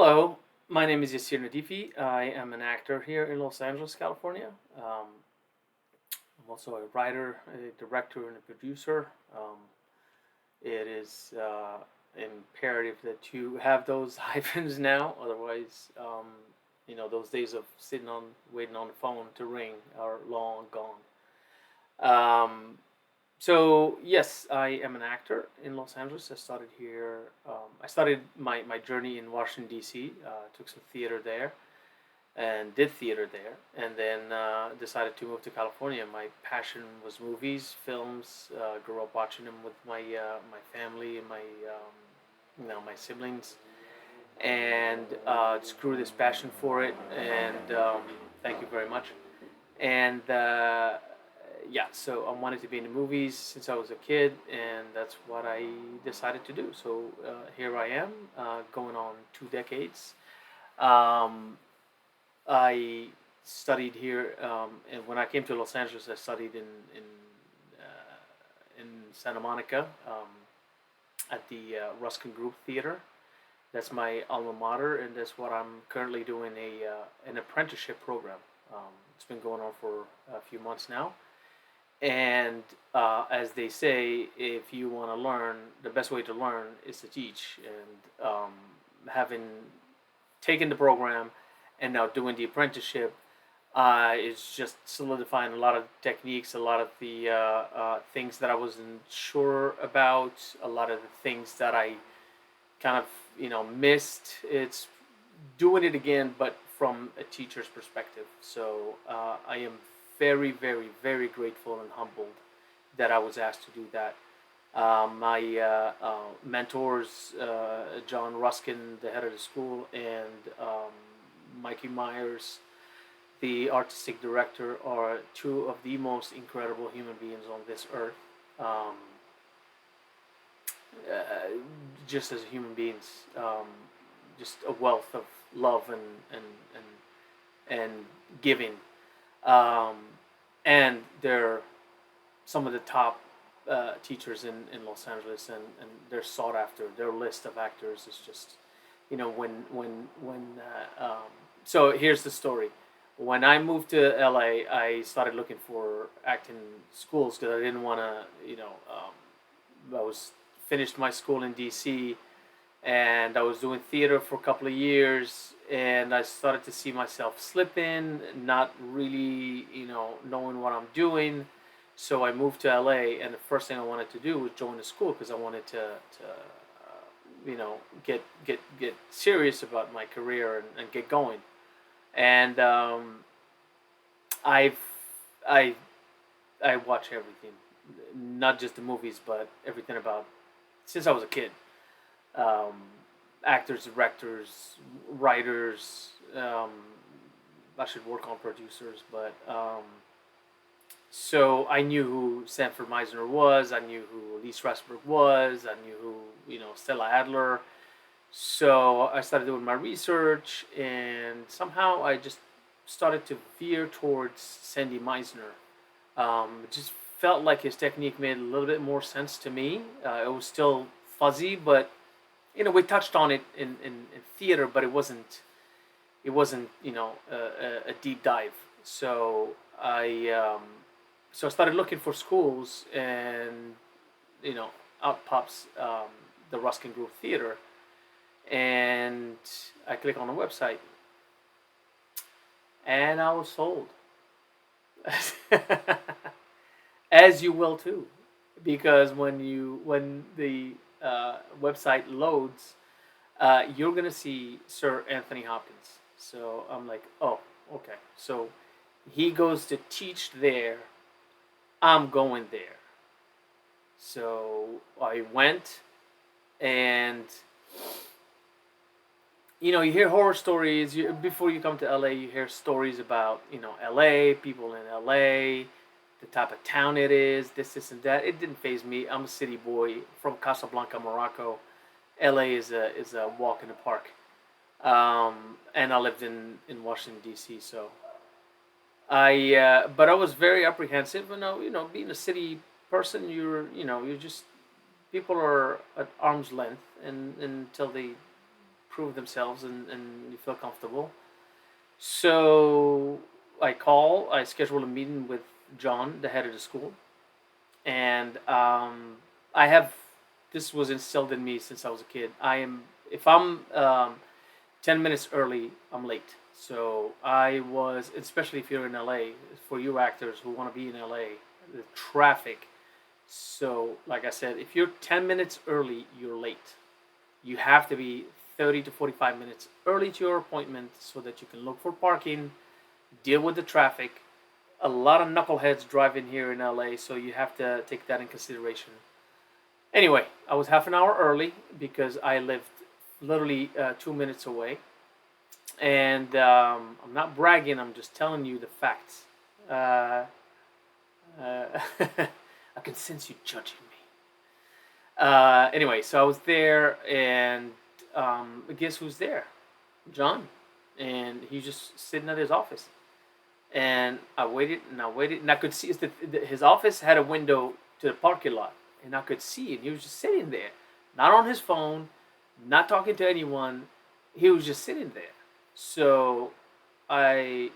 Hello, my name is Yasir Nadifi. I am an actor here in Los Angeles, California. I'm also a writer, a director, and a producer. It is imperative that you have those hyphens now, otherwise, those days of sitting on waiting on the phone to ring are long gone. Um, so yes, I am an actor in Los Angeles. I started here. I started my journey in Washington D.C. Took some theater there and did theater there, and then decided to move to California. My passion was movies, films. Grew up watching them with my family and my siblings, and just grew this passion for it. And thank you very much. And yeah, so I wanted to be in the movies since I was a kid, and that's what I decided to do. So here I am, going on 2 decades. Um, I studied here, and when I came to Los Angeles, I studied in Santa Monica, at the Ruskin Group Theater. That's my alma mater, and that's what I'm currently doing an apprenticeship program. It's been going on for a few months now, and as they say, if you want to learn, the best way to learn is to teach. And having taken the program and now doing the apprenticeship, is just solidifying a lot of techniques, a lot of the things that I wasn't sure about, a lot of the things that I kind of missed. It's doing it again, but from a teacher's perspective. So I am very, very, very grateful and humbled that I was asked to do that. My mentors, John Ruskin, the head of the school, and Mikey Myers, the artistic director, are two of the most incredible human beings on this earth. Um, uh, just as human beings, just a wealth of love and giving. Um, and they're some of the top teachers in Los Angeles, and they're sought after. Their list of actors is just, when so here's the story. When I moved to LA, I started looking for acting schools because I didn't want to, I was finished my school in DC, and I was doing theater for a couple of years, and I started to see myself slipping, not really, knowing what I'm doing. So I moved to LA, and the first thing I wanted to do was join the school because I wanted to get serious about my career and get going. And I've I I watch everything, not just the movies, but everything about since I was a kid. Um, Actors, directors, writers. I should work on producers, but so I knew who Sanford Meisner was. I knew who Lee Strasberg was. I knew who Stella Adler. So I started doing my research, and somehow I just started to veer towards Sandy Meisner. It just felt like his technique made a little bit more sense to me. It was still fuzzy, but we touched on it in theater, but it wasn't a deep dive. So I started looking for schools, and out pops the Ruskin Group Theater, and I click on the website, and I was sold, as you will too, because when the website loads, you're gonna see Sir Anthony Hopkins. So I'm like, oh, okay. So he goes to teach there. I'm going there. So I went, and you hear horror stories. Before you come to LA, you hear stories about LA, people in LA, the type of town it is, this, and that. It didn't phase me. I'm a city boy from Casablanca, Morocco. LA is a walk in the park. And I lived in Washington D.C. So but I was very apprehensive. Being a city person, you're just people are at arm's length, and until they prove themselves and you feel comfortable. So I schedule a meeting with John, the head of the school, and I have this was instilled in me since I was a kid. If I'm 10 minutes early, I'm late. So I was, especially if you're in LA, for you actors who want to be in LA, the traffic. So, like I said, if you're 10 minutes early, you're late. You have to be 30 to 45 minutes early to your appointment so that you can look for parking, deal with the traffic. A lot of knuckleheads drive in here in LA, so you have to take that in consideration. Anyway, I was half an hour early because I lived literally 2 minutes away. And I'm not bragging, I'm just telling you the facts. Uh, I can sense you judging me. Anyway, so I was there, and guess who's there? John. And he's just sitting at his office. And I waited and I waited, and I could see his office had a window to the parking lot, and I could see it. He was just sitting there, not on his phone, not talking to anyone. He was just sitting there. So I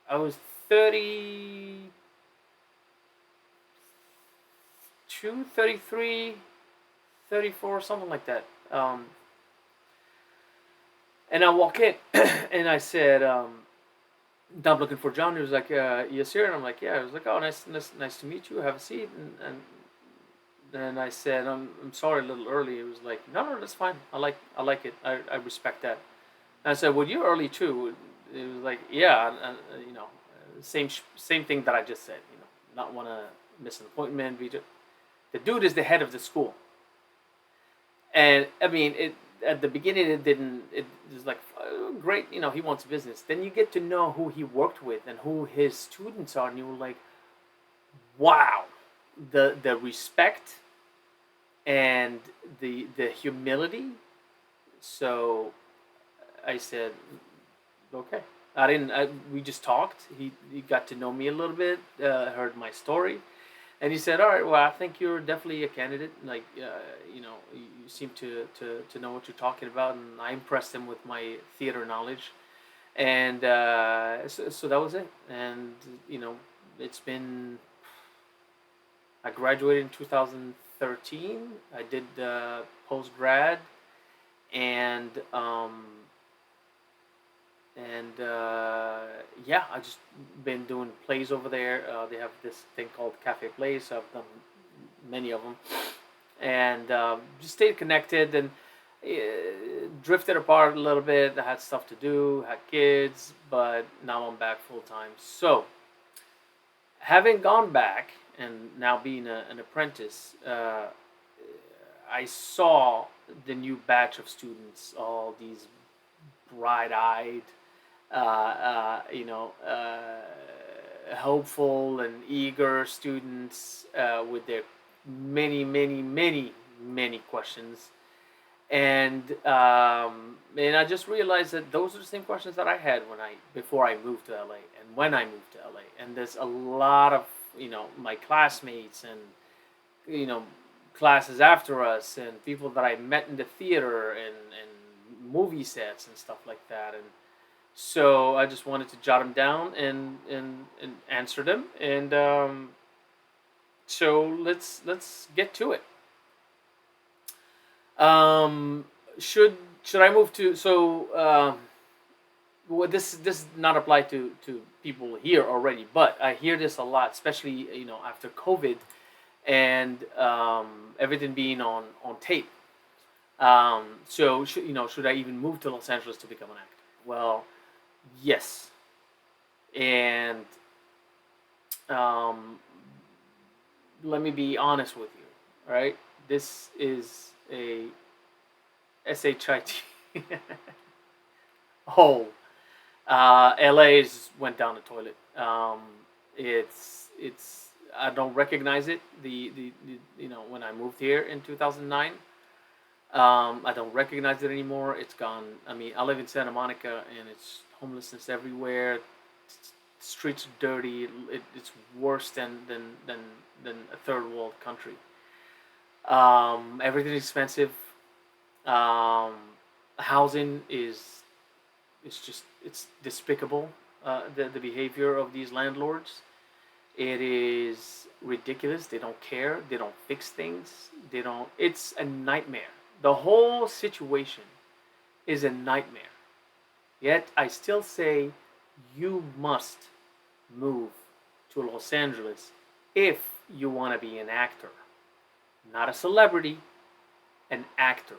I was 32, 33, 34, something like that. And I walk in and I said, I'm looking for John. He was like, yes, sir. And I'm like, yeah. I was like, oh, nice to meet you. Have a seat. And then I said, I'm sorry, a little early. It was like, no, that's fine. I like it. I respect that. And I said, well, you're early too. It was like, yeah, same thing that I just said. Not want to miss an appointment. The dude is the head of the school, and I mean, it at the beginning it didn't. It was like, great. He wants business. Then you get to know who he worked with and who his students are, and you were like, wow, the respect and the humility. So I said, okay. I didn't. We just talked. He got to know me a little bit. Heard my story, and he said, "All right, well, I think you're definitely a candidate. Like, you seem to know what you're talking about." And I impressed him with my theater knowledge, and so that was it. And it's been. I graduated in 2013. I did post grad, and yeah, I just been doing plays over there. They have this thing called Cafe Plays. So I've done many of them, and just stayed connected and drifted apart a little bit. I had stuff to do, had kids, but now I'm back full time. So having gone back and now being an apprentice, I saw the new batch of students, all these bright-eyed, hopeful and eager students with their many questions, and I just realized that those are the same questions that I had before I moved to LA and when I moved to LA, and there's a lot of my classmates and you know classes after us and people that I met in the theater and movie sets and stuff like that. And so I just wanted to jot them down and answer them. And so let's get to it. Um, should I move to well, this does not apply to people here already, but I hear this a lot, especially after COVID and everything being on tape. So should I even move to Los Angeles to become an actor? Well, yes, and um, let me be honest with you. All right, this is a shit hole. LA's went down the toilet. It's I don't recognize it. The when I moved here in 2009, I don't recognize it anymore. It's gone. I mean, I live in Santa Monica, and it's homelessness everywhere. Streets are dirty. It's worse than a third world country. Everything is expensive. Um, Housing is just it's despicable. The behavior of these landlords, it is ridiculous. They don't care. They don't fix things. They don't. It's a nightmare. The whole situation is a nightmare. Yet I still say you must move to Los Angeles if you want to be an actor, not a celebrity, an actor.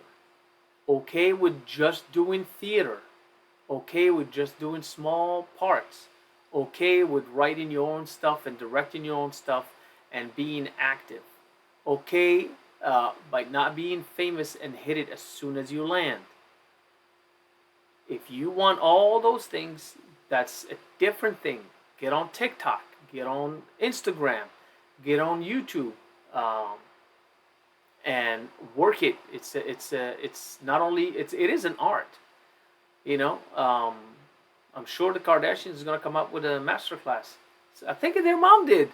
Okay with just doing theater, okay with just doing small parts, okay with writing your own stuff and directing your own stuff and being active, okay by not being famous and hit it as soon as you land. If you want all those things, that's a different thing. Get on TikTok, get on Instagram, get on YouTube, um, and work it. It's not only it is an art. You know, I'm sure the Kardashians is gonna come up with a master class. So I think their mom did.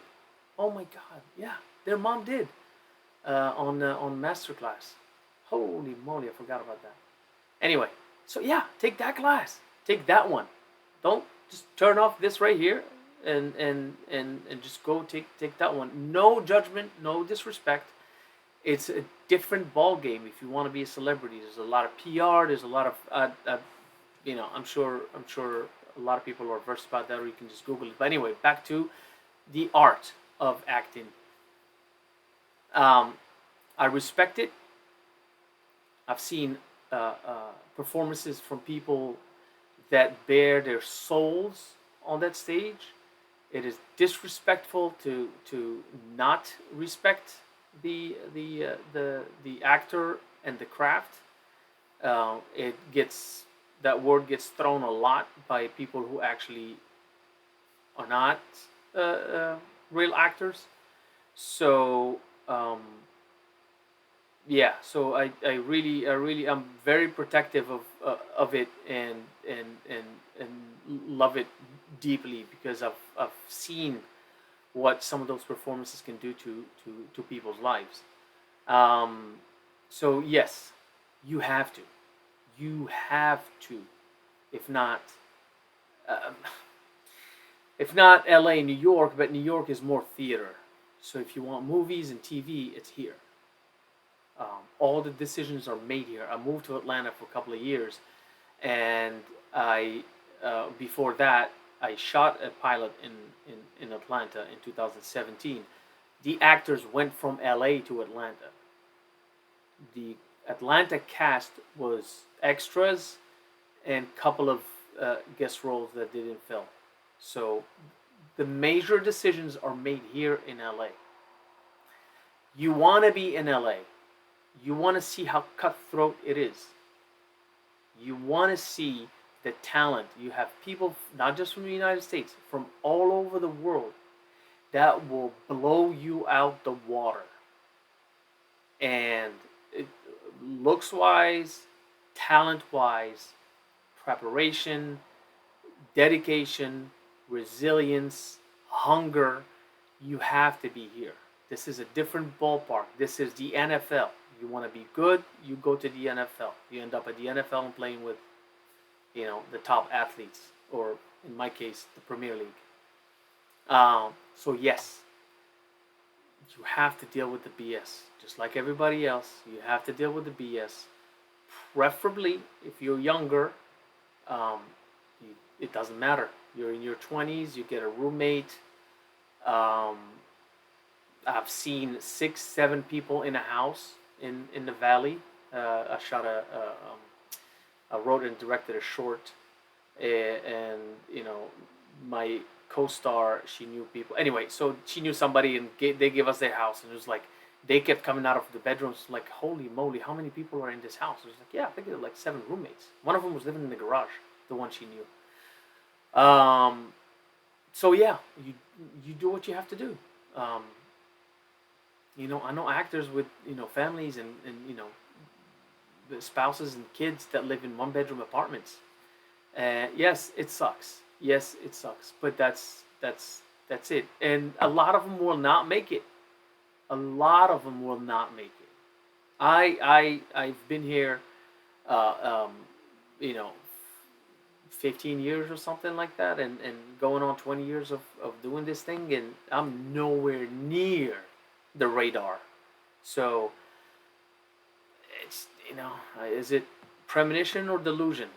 Oh my God, yeah, their mom did on master class. Holy moly, I forgot about that. Anyway, so yeah, take that class. Take that one. Don't just turn off this right here and just go take that one. No judgment, no disrespect. It's a different ball game if you want to be a celebrity. There's a lot of PR. There's a lot of I'm sure a lot of people are versed about that, or you can just Google it. But anyway, back to the art of acting. Um, I respect it. I've seen performances from people that bare their souls on that stage. It is disrespectful to not respect the actor and the craft. It gets that word gets thrown a lot by people who actually are not uh, uh, real actors. So yeah, so I really am very protective of it and love it deeply because I've seen what some of those performances can do to people's lives. Um, so yes, you have to, you have to. If not, um, if not L.A., New York, but New York is more theater. So if you want movies and TV, it's here. All the decisions are made here. I moved to Atlanta for a couple of years, and I before that I shot a pilot in Atlanta in 2017. The actors went from LA to Atlanta. The Atlanta cast was extras and a couple of guest roles that didn't film. So the major decisions are made here in LA. You want to be in LA. You want to see how cutthroat it is. You want to see the talent. You have people, not just from the United States, from all over the world that will blow you out the water. And it, looks wise, talent wise, preparation, dedication, resilience, hunger, you have to be here. This is a different ballpark. This is the NFL. You want to be good, you go to the NFL. You end up at the NFL and playing with, the top athletes, or in my case, the Premier League. So yes, you have to deal with the BS, just like everybody else. You have to deal with the BS. Preferably, if you're younger, um, it doesn't matter. You're in your 20s, you get a roommate. Um, I've seen 6, 7 people in a house in the valley. I shot I wrote and directed a short, and my co-star, she knew people. Anyway, so she knew somebody, and they gave us their house, and it was like they kept coming out of the bedrooms like, holy moly, how many people are in this house? It was like, yeah, I think there were like 7 roommates. One of them was living in the garage, the one she knew. So yeah, you do what you have to do. Um, I know actors with families and the spouses and kids that live in 1-bedroom apartments. Yes, it sucks. Yes, it sucks. But that's it. And a lot of them will not make it. A lot of them will not make it. I've been here. you know, 15 years or something like that, and going on 20 years of doing this thing, and I'm nowhere near the radar. So it's, is it premonition or delusion?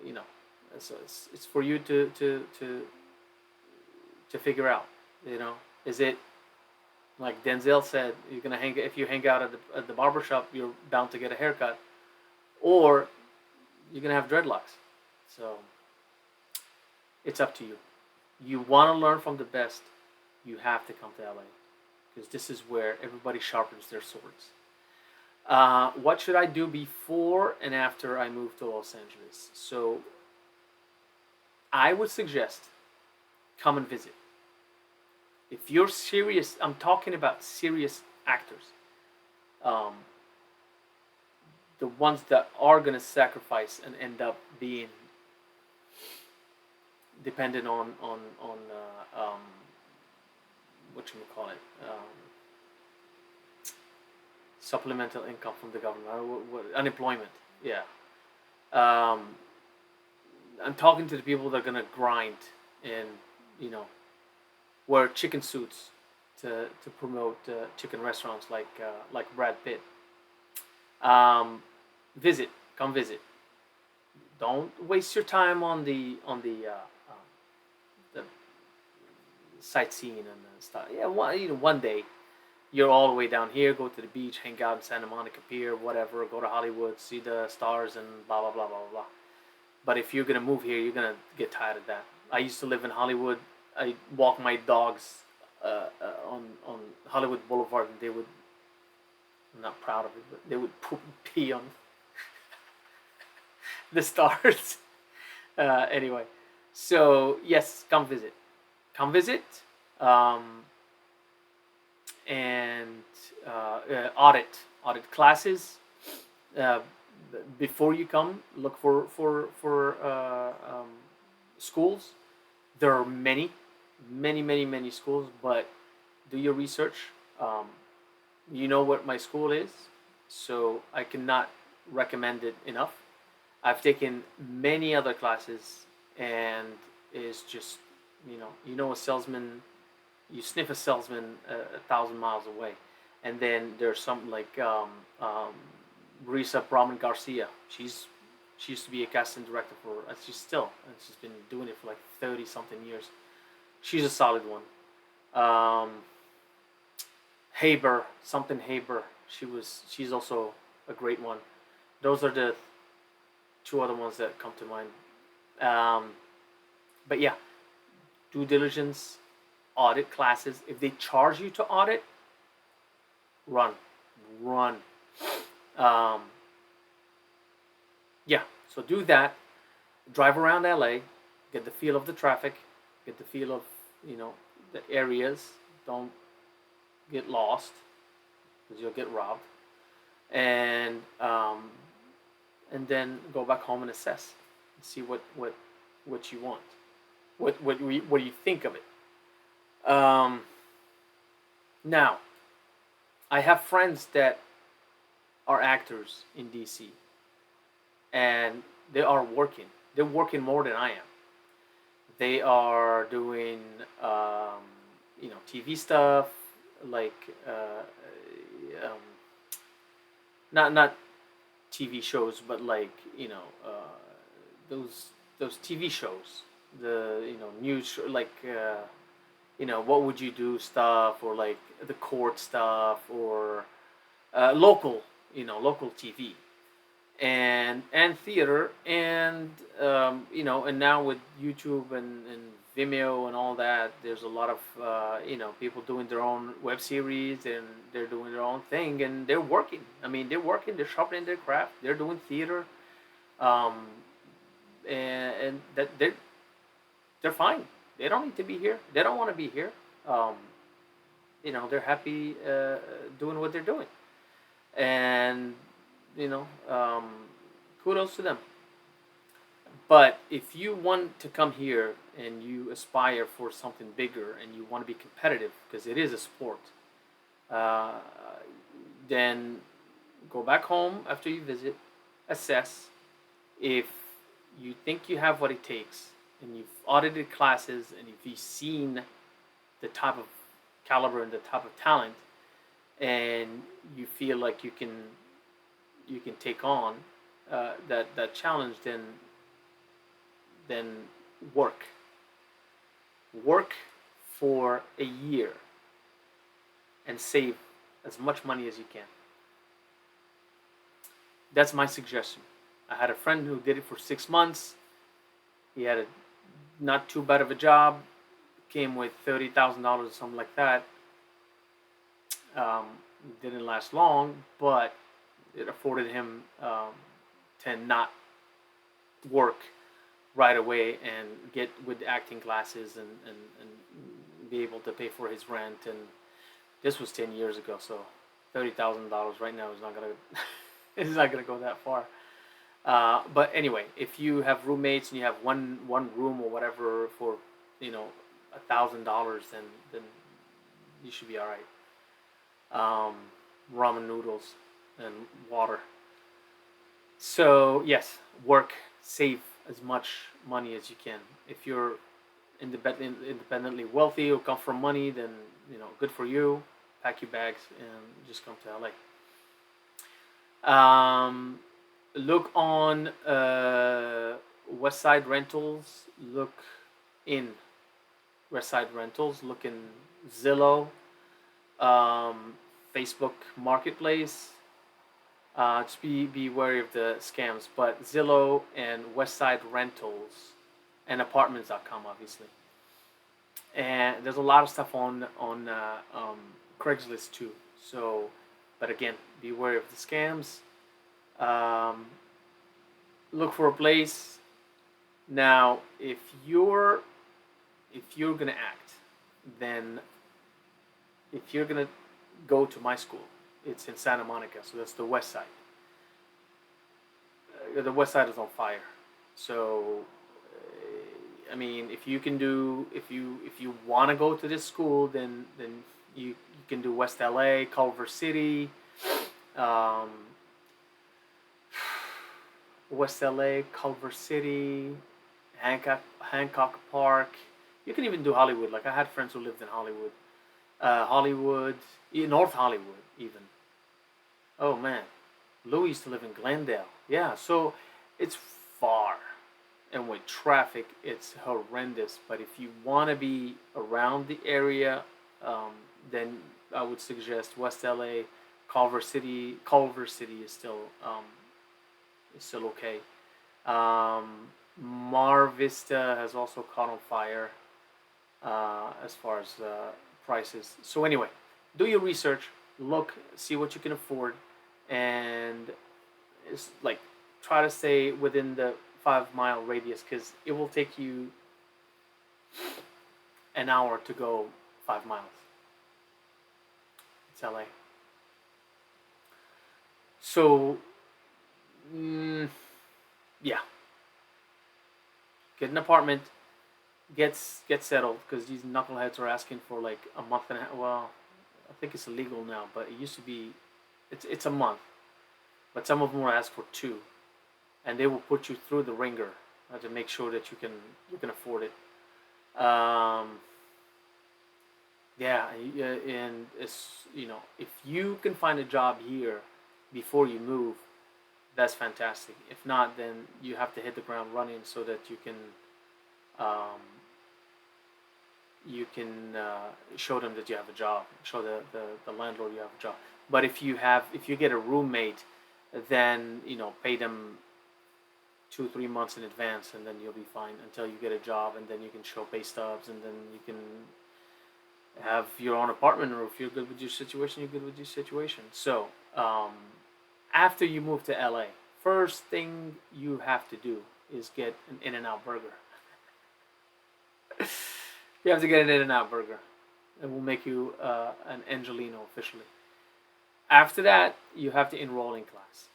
You know, so it's for you to figure out. You know, is it like Denzel said, you're gonna hang if you hang out at the barber shop, you're bound to get a haircut, or you're gonna have dreadlocks. So it's up to you. You want to learn from the best, you have to come to LA because this is where everybody sharpens their swords. What should I do before and after I move to Los Angeles? So I would suggest come and visit. If you're serious, I'm talking about serious actors, um, the ones that are gonna sacrifice and end up being dependent on what you call it, supplemental income from the government, unemployment. Yeah, um, I'm talking to the people that are gonna grind and you know wear chicken suits to promote chicken restaurants like Brad Pitt. Um, visit, come visit. Don't waste your time the sightseeing and stuff. Yeah, one day you're all the way down here. Go to the beach, hang out in Santa Monica Pier, whatever. Go to Hollywood, see the stars, and blah blah blah blah blah. But if you're gonna move here, you're gonna get tired of that. I used to live in Hollywood. I walk my dogs on Hollywood Boulevard, and they would. I'm not proud of it, but they would poop and pee on the stars. Anyway, so yes, come visit. Come visit. Um, and audit classes. Uh, Before you come, look for schools. There are many schools, but do your research. Um, you know what my school is, so I cannot recommend it enough. I've taken many other classes, and it's just a salesman. You sniff a salesman a thousand miles away, and then there's something like Marisa Brahman Garcia. She used to be a casting director for. She's still, and she's been doing it for like 30 something years. She's a solid one. Um, Haber, something Haber. She's also a great one. Those are the two other ones that come to mind. Um, but yeah, due diligence, audit classes. If they charge you to audit, run, run. Um, yeah, so do that. Drive around LA, get the feel of the traffic, get the feel of the areas. Don't get lost because you'll get robbed, and then go back home and assess and see what you want, what do you think of it. Now, I have friends that are actors in DC, and they are working. They're working more than I am. They are doing TV stuff like um, not TV shows, but like those TV shows, the news like what would you do stuff, or like the court stuff, or local TV and theater, and and now with YouTube and Vimeo and all that, there's a lot of people doing their own web series, and they're doing their own thing, and they're working. I mean, they're working, they're sharpening their craft, they're doing theater, um, and that they're fine. They don't need to be here. They don't want to be here. Um, they're happy doing what they're doing, and you know, um, kudos to them. But if you want to come here and you aspire for something bigger and you want to be competitive, because it is a sport, uh, then go back home after you visit, assess if you think you have what it takes, and you've audited classes, and if you've seen the type of caliber and the type of talent, and you feel like you can take on that challenge, then work work for a year and save as much money as you can. That's my suggestion. I had a friend who did it for 6 months. He had a not too bad of a job, came with $30,000 or something like that. Um, didn't last long, but it afforded him to not work right away and get with acting classes and be able to pay for his rent. And this was 10 years ago, so $30,000 right now is not gonna it's not gonna go that far. But anyway, if you have roommates and you have one room or whatever for $1,000, then you should be all right. Ramen noodles and water. So yes, work, save as much money as you can. If you're independently wealthy or come from money, then good for you. Pack your bags and just come to LA. Look on West Side Rentals. Look in West Side Rentals. Look in Zillow, Facebook Marketplace. Just be wary of the scams. But Zillow and West Side Rentals and Apartments.com, obviously. And there's a lot of stuff on Craigslist too. So, but again, be wary of the scams. Look for a place. Now, if you're gonna act, then if you're gonna go to my school, it's in Santa Monica, so that's the West Side. The West Side is on fire. So, I mean, if you want to go to this school, then you can do West LA, Culver City, um, West LA, Culver City, Hancock Park. You can even do Hollywood. Like I had friends who lived in Hollywood, North Hollywood, even. Oh man, Louis used to live in Glendale. Yeah, so it's far, and with traffic, it's horrendous. But if you want to be around the area, then I would suggest West LA, Culver City. Culver City is still okay. Mar Vista has also caught on fire as far as prices. So anyway, do your research, look, see what you can afford, and it's like try to stay within the 5 mile radius because it will take you an hour to go 5 miles. It's LA. So yeah, get an apartment, get settled because these knuckleheads are asking for like a month and a half. Well, I think it's illegal now, but it used to be, it's a month, but some of them will ask for 2, and they will put you through the ringer to make sure that you can afford it. Yeah, and it's if you can find a job here before you move, that's fantastic. If not, then you have to hit the ground running so that um, you can show them that you have a job, show the landlord you have a job. But if you get a roommate, then pay them 2-3 months in advance, and then you'll be fine until you get a job, and then you can show pay stubs, and then you can have your own apartment. Or if you're good with your situation, you're good with your situation. So after you move to LA, first thing you have to do is get an In-N-Out burger. You have to get an In-N-Out burger. It will make you an Angelino officially. After that, you have to enroll in class.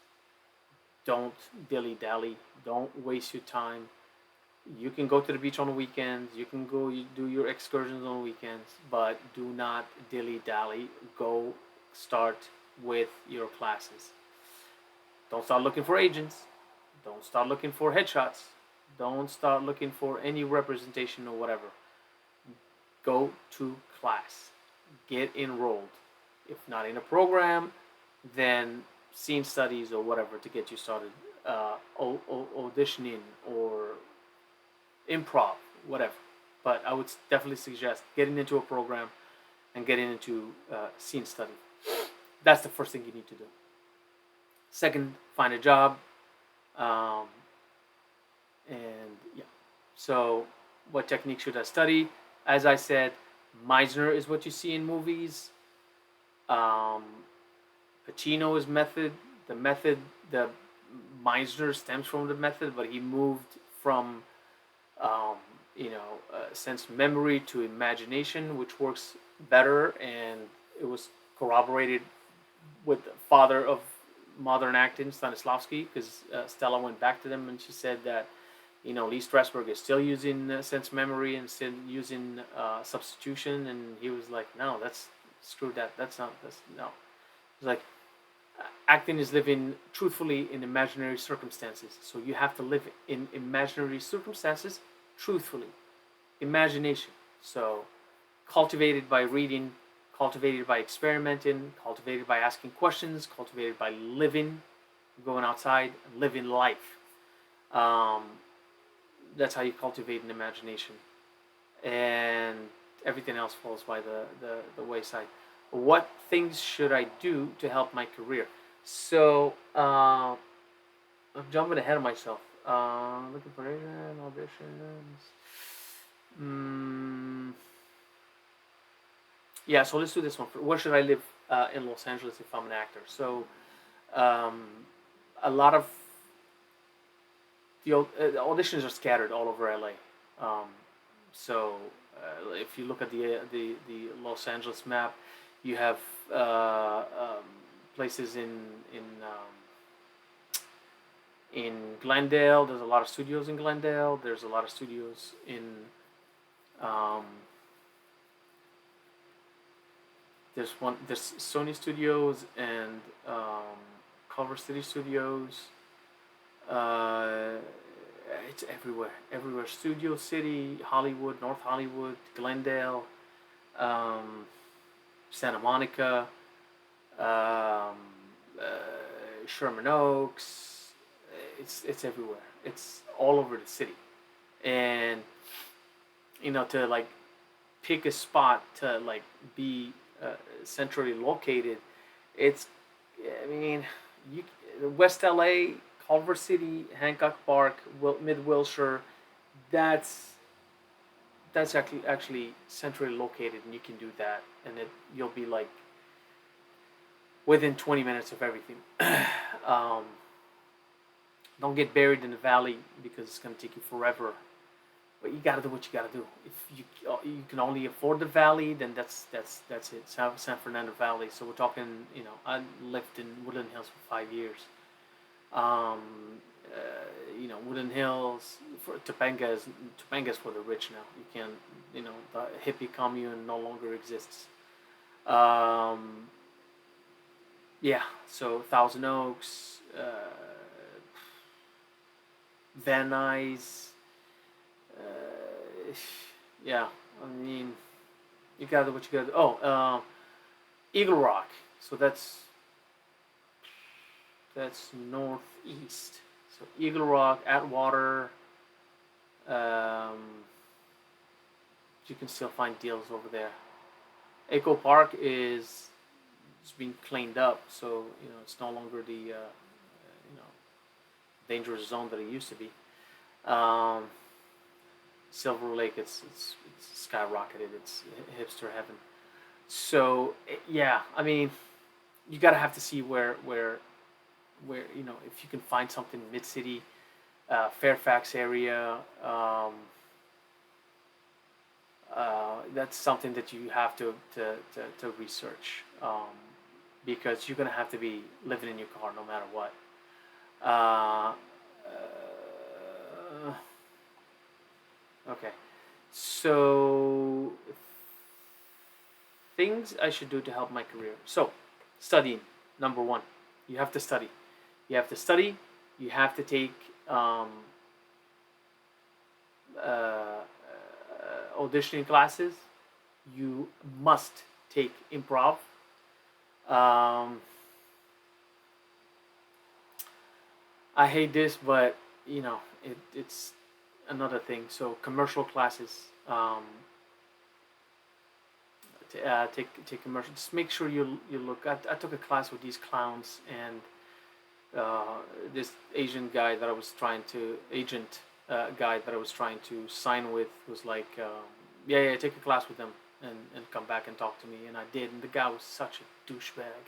Don't dilly-dally. Don't waste your time. You can go to the beach on the weekends. You can go do your excursions on the weekends. But do not dilly-dally. Go start with your classes. Don't start looking for agents. Don't start looking for headshots. Don't start looking for any representation or whatever. Go to class. Get enrolled. If not in a program, then scene studies or whatever to get you started. Auditioning or improv, whatever. But I would definitely suggest getting into a program and getting into scene study. That's the first thing you need to do. Second, find a job. Um, and yeah. So, what technique should I study? As I said, Meisner is what you see in movies. Um, Pacino is method. The method, the Meisner stems from the method, but he moved from um, sense memory to imagination, which works better, and it was corroborated with the father of modern acting, Stanislavski, because Stella went back to them and she said that Lee Strasberg is still using sense memory and still using substitution, and he was like, no, that's screw that. That's no. It's like acting is living truthfully in imaginary circumstances. So you have to live in imaginary circumstances truthfully. Imagination. So cultivated by reading, cultivated by experimenting, cultivated by asking questions, cultivated by living, going outside, and living life. Um, that's how you cultivate an imagination. And everything else falls by the wayside. What things should I do to help my career? So, I'm jumping ahead of myself. Looking for auditions. Yeah, so let's do this one. Where should I live in Los Angeles if I'm an actor? So, um, a lot of the auditions are scattered all over LA. Um, so, if you look at the Los Angeles map, you have places in Glendale. There's a lot of studios in Glendale. There's a lot of studios in um, there's Sony Studios and Culver City Studios. Uh, it's everywhere. Studio City, Hollywood, North Hollywood, Glendale, um, Santa Monica, um, Sherman Oaks. It's everywhere. It's all over the city, and to like pick a spot to like be centrally located. It's, I mean, you West LA, Culver City, Hancock Park, Mid Wilshire. That's actually centrally located, and you can do that, and you'll be like within 20 minutes of everything. um, don't get buried in the valley because it's gonna take you forever. But you gotta do what you gotta do. If you can only afford the valley, then that's it. San Fernando Valley. So we're talking. I lived in Woodland Hills for 5 years. Um, Woodland Hills for Topanga's for the rich now. You can't. The hippie commune no longer exists. Yeah. So Thousand Oaks, Van Nuys. Yeah, I mean, you gotta do what you gotta do. Oh, Eagle Rock. So that's northeast. So Eagle Rock, Atwater. You can still find deals over there. Echo Park it's being cleaned up, so it's no longer the dangerous zone that it used to be. Silver Lake, it's skyrocketed. It's hipster heaven. So yeah, I mean, you gotta have to see where if you can find something mid city, Fairfax area. That's something that you have to research, because you're gonna have to be living in your car no matter what. Uh, okay, so things I should do to help my career. So, studying, number one. You have to study. You have to study. You have to take auditioning classes, you must take improv. Um, I hate this, but it's another thing. So commercial classes, take commercial. Just make sure you look. I took a class with these clowns, and this Asian guy that I was trying to agent guy that I was trying to sign with was like, yeah, take a class with them and come back and talk to me, and I did, and the guy was such a douchebag.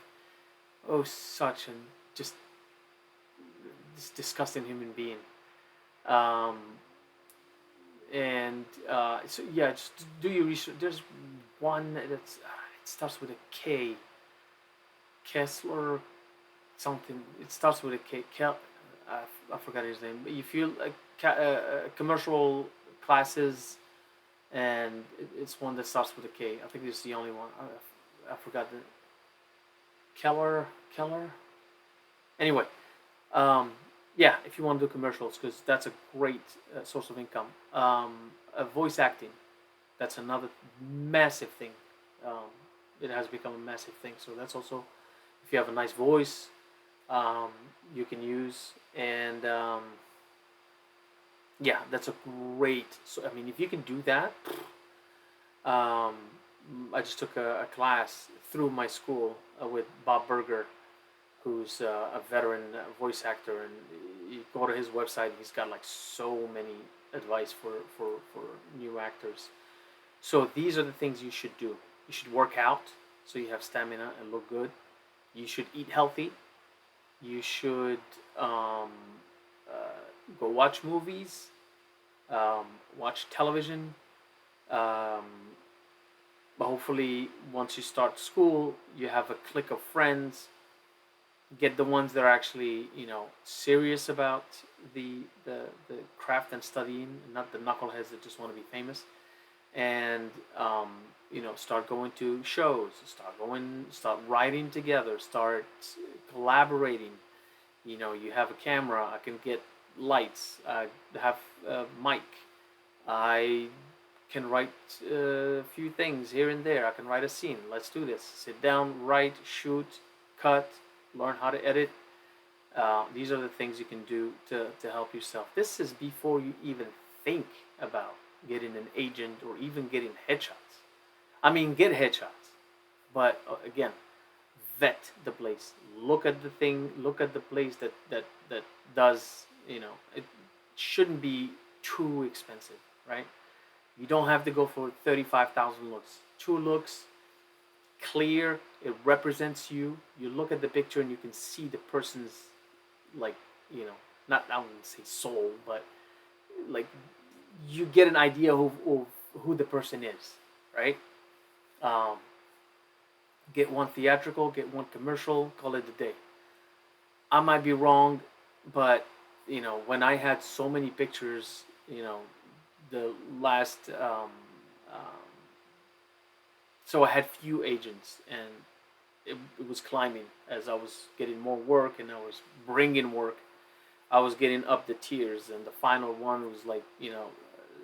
Oh, such an just this disgusting human being. Um, and so yeah, just do your research. There's one that's it starts with a K, Kessler something. It starts with a K. I forgot his name. But if you like commercial classes, and it's one that starts with a K. I think it's the only one. I forgot the Keller. Anyway, um, yeah, if you want to do commercials, because that's a great source of income. Voice acting, that's another massive thing. Um, it has become a massive thing. So that's also, if you have a nice voice, um, you can use. And yeah, that's a great. So I mean, if you can do that, um, I just took a class through my school with Bob Berger, who's a veteran voice actor, and you go to his website. He's got like so many advice for new actors. So these are the things you should do. You should work out so you have stamina and look good. You should eat healthy. You should um, go watch movies, watch television. Um, but hopefully, once you start school, you have a clique of friends. Get the ones that are actually serious about the craft and studying, not the knuckleheads that just want to be famous. And start going to shows, start writing together, start collaborating. You have a camera, I can get lights, I have a mic, I can write a few things here and there, I can write a scene, let's do this, sit down, write, shoot, cut, learn how to edit. These are the things you can do to help yourself. This is before you even think about getting an agent or even getting headshots. I mean, get headshots, but again, vet the place. Look at the thing. Look at the place that does. It shouldn't be too expensive, right? You don't have to go for 35,000 looks. 2 looks, clear. It represents you. You look at the picture and you can see the person's, like, not, I wouldn't say soul, but like you get an idea of who the person is, right? Um, get one theatrical, get one commercial, call it a day. I might be wrong, but when I had so many pictures, the last, so I had few agents, and it was climbing as I was getting more work and I was bringing work. I was getting up the tiers, and the final one was like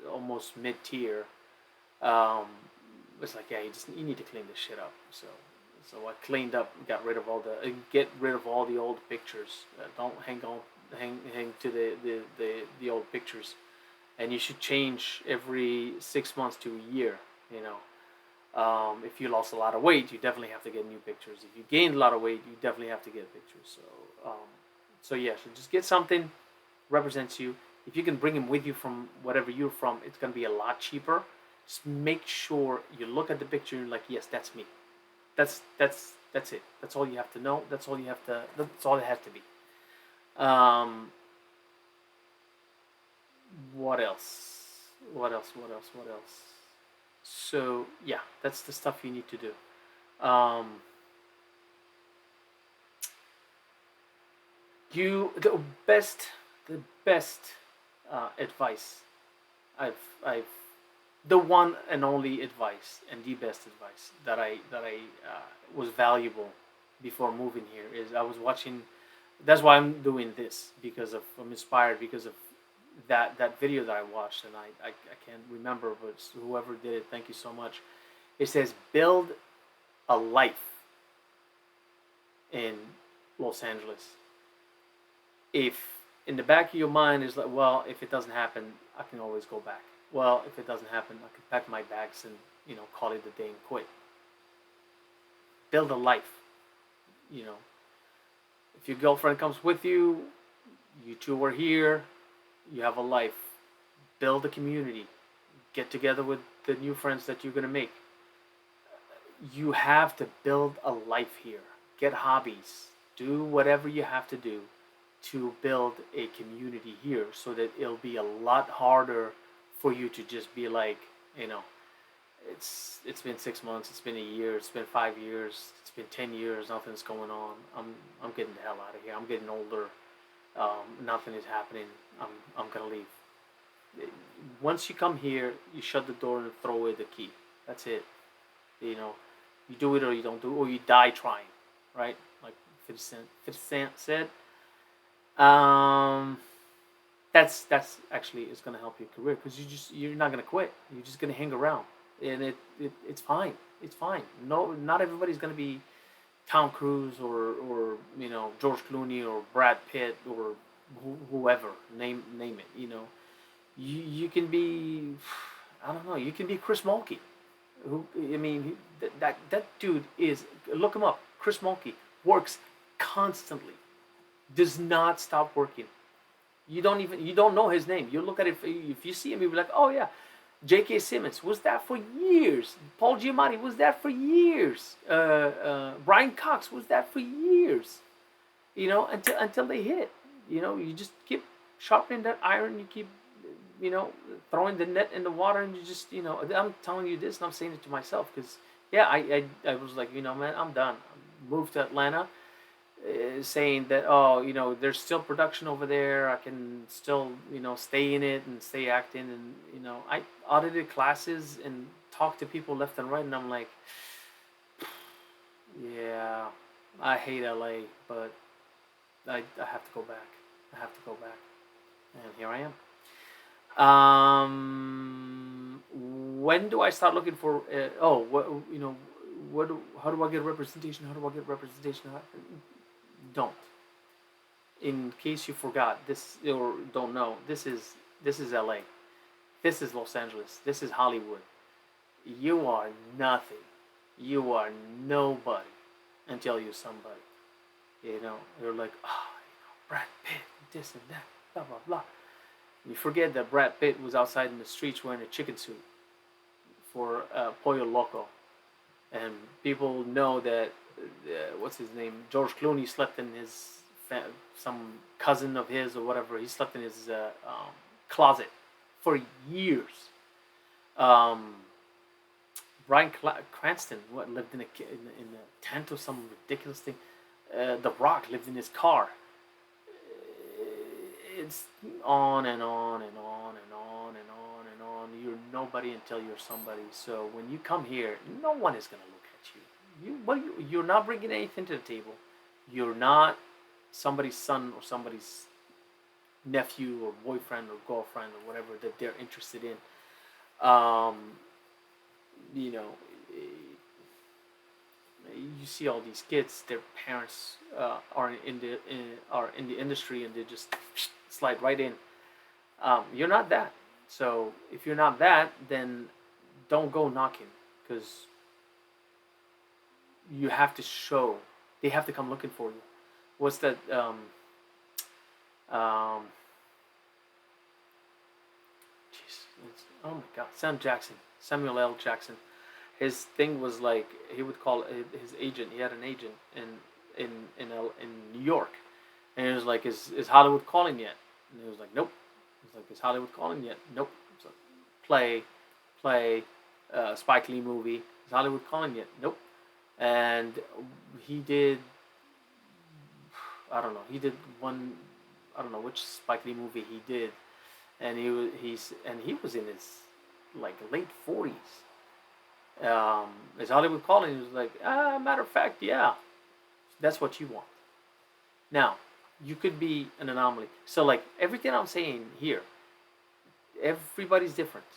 almost mid tier. Um, it's like, yeah, you need to clean this shit up. So I cleaned up, got rid of get rid of all the old pictures. Don't hang to the old pictures, and you should change every 6 months to a year. If you lost a lot of weight, you definitely have to get new pictures. If you gained a lot of weight, you definitely have to get pictures. So yeah, so just get something represents you. If you can bring him with you from whatever you're from, it's gonna be a lot cheaper. Just make sure you look at the picture and you're like, yes, that's me. That's it. That's all you have to know. That's all you have to. That's all it has to be. Um, what else? What else? What else? What else? So yeah, that's the stuff you need to do. You the best advice I've the one and only advice and the best advice that I was valuable before moving here is I was watching. That's why I'm doing this, because of I'm inspired because of that video that I watched, and I can't remember, but whoever did it, thank you so much. It says build a life in Los Angeles. If in the back of your mind is like, well, if it doesn't happen, I can always go back. Well, if it doesn't happen, I can pack my bags and call it a day and quit. Build a life. You know, if your girlfriend comes with you, you two are here. You have a life. Build a community. Get together with the new friends that you're gonna make. You have to build a life here. Get hobbies. Do whatever you have to do to build a community here so that it'll be a lot harder for you to just be like, you know, it's been 6 months, it's been a year, it's been 5 years, it's been 10 years, nothing's going on. I'm getting the hell out of here. I'm getting older. Nothing is happening. I'm gonna leave. Once you come here, you shut the door and throw away the key. That's it. You know, you do it or you don't do it, or you die trying, right? Like 50 Cent said. Um, that's actually is gonna help your career because you're not gonna quit. You're just gonna hang around, and it's fine. It's fine. No, not everybody's gonna be Tom Cruise or George Clooney or Brad Pitt or whoever. Name it. You can be, I don't know. You can be Chris Mulkey. Who I mean, that dude is, look him up. Chris Mulkey works constantly, does not stop working. You don't know his name. You look at it, if you see him, you'll be like, oh yeah, J.K. Simmons was that for years. Paul Giamatti was that for years. Brian Cox was that for years. Until they hit. You just keep sharpening that iron. You keep throwing the net in the water, and you just I'm telling you this, and I'm saying it to myself because yeah, I was like, man, I'm done. I moved to Atlanta, saying that, oh, there's still production over there. I can still stay in it and stay acting, and I audited classes and talked to people left and right, and I'm like, yeah, I hate LA, but I have to go back. I have to go back, and here I am. When do I start looking for? How do I get representation? How do I get representation? Don't. In case you forgot this or don't know, this is LA. This is Los Angeles. This is Hollywood. You are nothing. You are nobody until you're somebody. You're like, oh, Brad Pitt, this and that, blah blah blah. You forget that Brad Pitt was outside in the streets wearing a chicken suit for Pollo Loco, and people know that what's his name, George Clooney slept in his some cousin of his or whatever. He slept in his closet for years. Bryan Cranston lived in a tent or some ridiculous thing. The Rock lived in his car. It's on and on and on and on and on and on. You're nobody until you're somebody. So when you come here, no one is gonna look at you. You're not bringing anything to the table. You're not somebody's son or somebody's nephew or boyfriend or girlfriend or whatever that they're interested in. You know, you see all these kids. Their parents are in the industry, and they just slide right in. You're not that. So if you're not that, then don't go knocking, because you have to show. They have to come looking for you. What's that? Oh my God, Samuel L. Jackson. His thing was like, he would call his agent. He had an agent in New York, and he was like, "Is Hollywood calling yet?" And he was like, "Nope." He's like, "Is Hollywood calling yet?" "Nope." So, play, Spike Lee movie. "Is Hollywood calling yet?" "Nope." And he did. I don't know. He did one. I don't know which Spike Lee movie he did, and he was in his like late 40s. Is Hollywood calling? He was like, matter of fact, yeah, that's what you want. Now, you could be an anomaly. So like everything I'm saying here, everybody's different.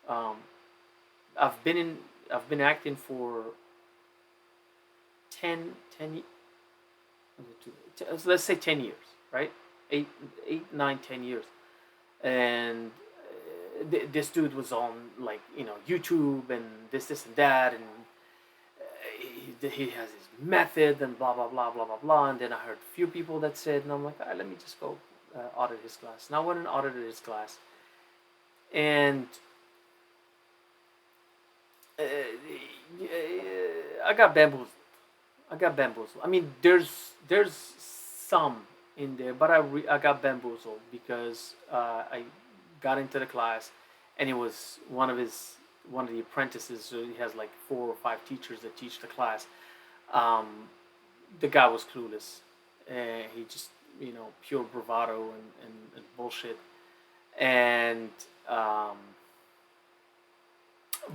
Um, I've been in I've been acting for 10, 10 let's say 10 years, right? 8, 8, 9, 10 years. And this dude was on, like, YouTube and this and that, and he has his method and blah blah blah blah blah blah. And then I heard a few people that said, and I'm like, all right, let me just go audit his class. And I went and audited his class, and uh, I got bamboozled. I got bamboozled. I mean, there's some in there, but I got bamboozled because I got into the class, and it was one of the apprentices. So he has like 4 or 5 teachers that teach the class. Um, the guy was clueless, and he just, pure bravado and bullshit. And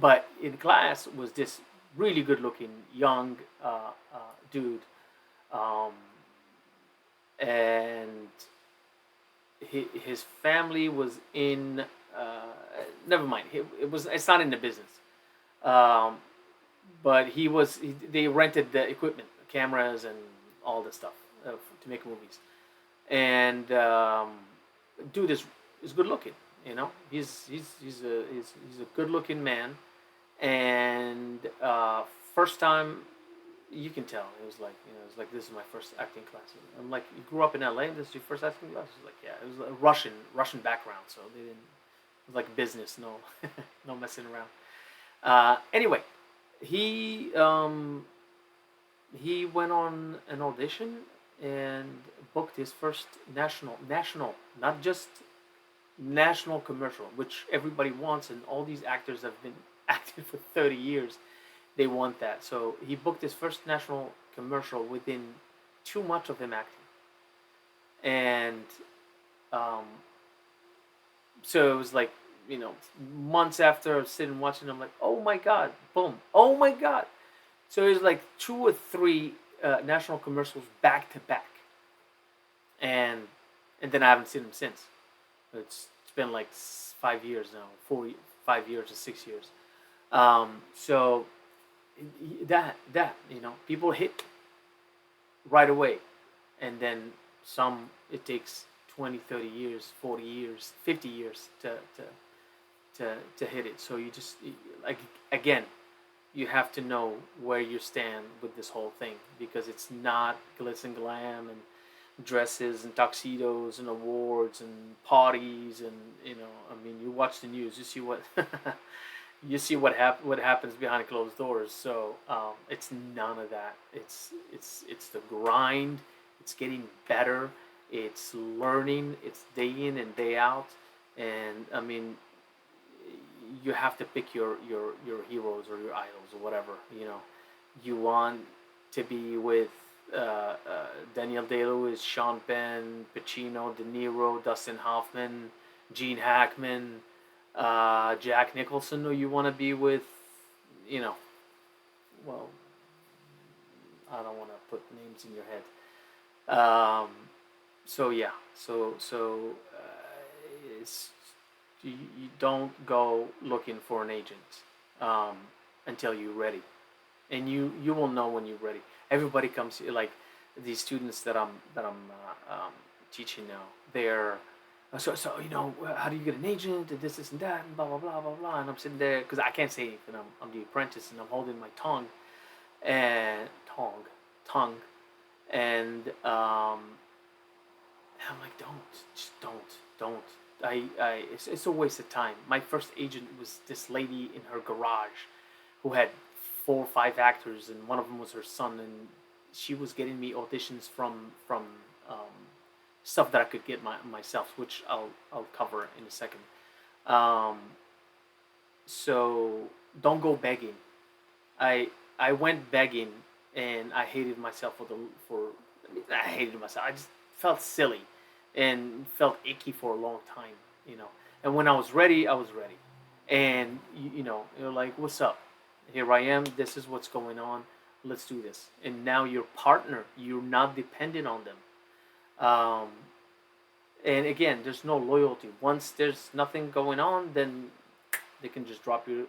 but in class was this really good looking young dude, um, and his family was in. Never mind. It's not in the business. Um, but they rented the equipment, cameras, and all this stuff to make movies. And dude is good looking. He's a good looking man. And first time, you can tell it was like, it's like, this is my first acting class. I'm like, you grew up in LA and this is your first acting class? He's like, yeah. It was a Russian background, so they didn't. It was like business, no, no messing around. Anyway, he he went on an audition and booked his first national, not just national commercial, which everybody wants, and all these actors have been acting for 30 years. They want that. So he booked his first national commercial within 2 months of him acting. And um, so it was like, months after sitting watching, I'm like, oh my God, boom, oh my God. So it was like 2 or 3 national commercials back to back. And then I haven't seen him since. It's been like 5 years now, 5 years or 6 years. So that people hit right away, and then some it takes 20, 30 years, 40 years, 50 years to hit it. So you just, like, again, you have to know where you stand with this whole thing, because it's not glitz and glam and dresses and tuxedos and awards and parties. And I mean, you watch the news, you see what what happens behind closed doors. So it's none of that. It's the grind. It's getting better. It's learning. It's day in and day out. And I mean, you have to pick your heroes or your idols or whatever. You want to be with Daniel Day Lewis, Sean Penn, Pacino, De Niro, Dustin Hoffman, Gene Hackman, Jack Nicholson, or you want to be with, well, I don't want to put names in your head. So yeah, it's you don't go looking for an agent um, until you're ready, and you will know when you're ready. Everybody comes like these students that I'm teaching now. They're so how do you get an agent and this and that and blah blah blah blah blah. And I'm sitting there because I can't say anything. I'm the apprentice and I'm holding my and tongue, and I'm like, don't. It's a waste of time. My first agent was this lady in her garage who had 4 or 5 actors, and one of them was her son, and she was getting me auditions from stuff that I could get myself, which I'll cover in a second. Um, so don't go begging. I went begging, and I hated myself for I hated myself. I just felt silly and felt icky for a long time, you know. And when I was ready, I was ready. And you're like, "What's up? Here I am. This is what's going on. Let's do this." And now your partner, you're not dependent on them. Um, And again, there's no loyalty. Once there's nothing going on, then they can just drop you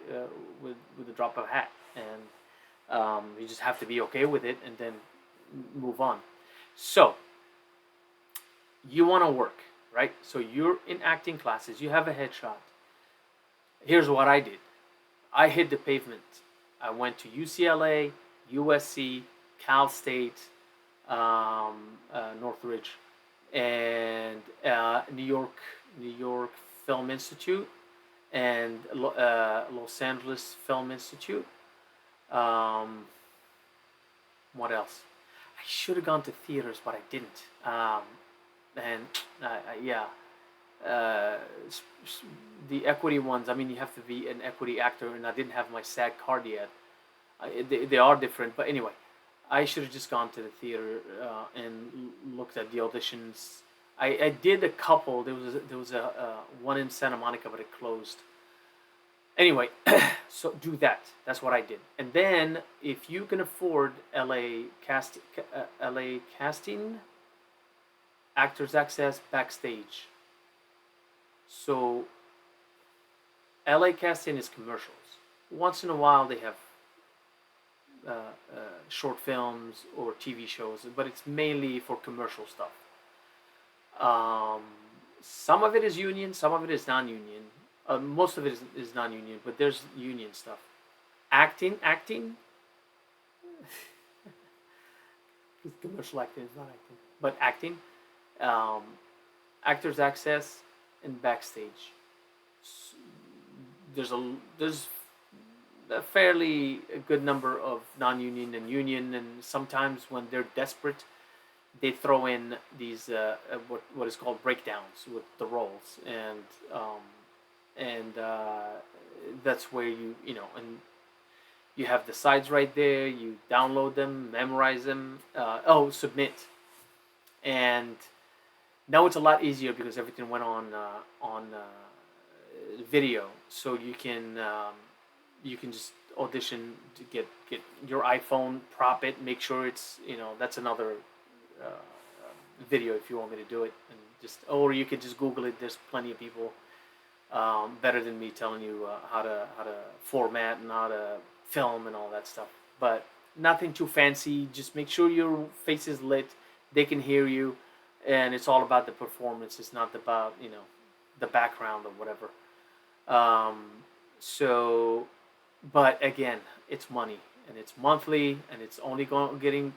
with a drop of a hat, and you just have to be okay with it and then move on. So you want to work, right? So you're in acting classes. You have a headshot. Here's what I did. I hit the pavement. I went to UCLA, USC, Cal State, Northridge, and New York Film Institute, and Los Angeles Film Institute. Um, what else? I should have gone to theaters, but I didn't. And yeah, uh, the equity ones. I mean, you have to be an equity actor, and I didn't have my SAG card yet. They are different, but anyway, I should have just gone to the theater and looked at the auditions. I did a couple. There was a one in Santa Monica, but it closed. Anyway, so do that. That's what I did. And then, if you can afford LA casting, Actors Access Backstage. So LA casting is commercials. Once in a while, they have short films or TV shows, but it's mainly for commercial stuff. Um, some of it is union, some of it is non-union. Most of it is non-union, but there's union stuff. Acting, commercial acting is not acting, but acting, um, Actors Access, and Backstage. There's a fairly good number of non-union and union, and sometimes when they're desperate, they throw in these what is called breakdowns with the roles, and that's where and you have the sides right there. You download them, memorize them. Submit, and now it's a lot easier because everything went on video, so you can just audition to get your iPhone, prop it, make sure it's that's another uh, video if you want me to do it, and or you could just Google it. There's plenty of people better than me telling you how to format and how to film and all that stuff. But nothing too fancy. Just make sure your face is lit. They can hear you, and it's all about the performance. It's not about the background or whatever. Um, so, but again, it's money, and it's monthly, and it's only getting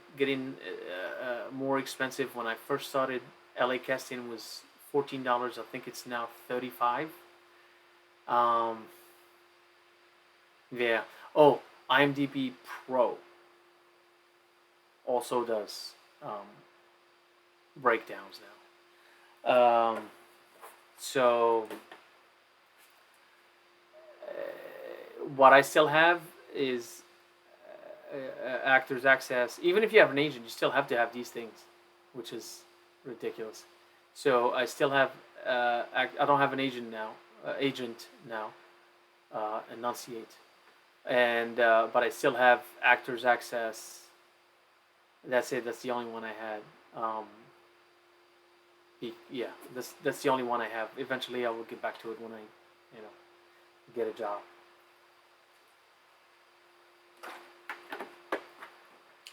more expensive. When I first started, LA casting was $14. I think it's now 35. Um, yeah. Oh, IMDb Pro also does breakdowns now. So what I still have is Actors Access. Even if you have an agent, you still have to have these things, which is ridiculous. So I still have. I don't have an agent now. Enunciate, and but I still have Actors Access. That's it. That's the only one I had. Yeah, that's the only one I have. Eventually, I will get back to it when I, get a job.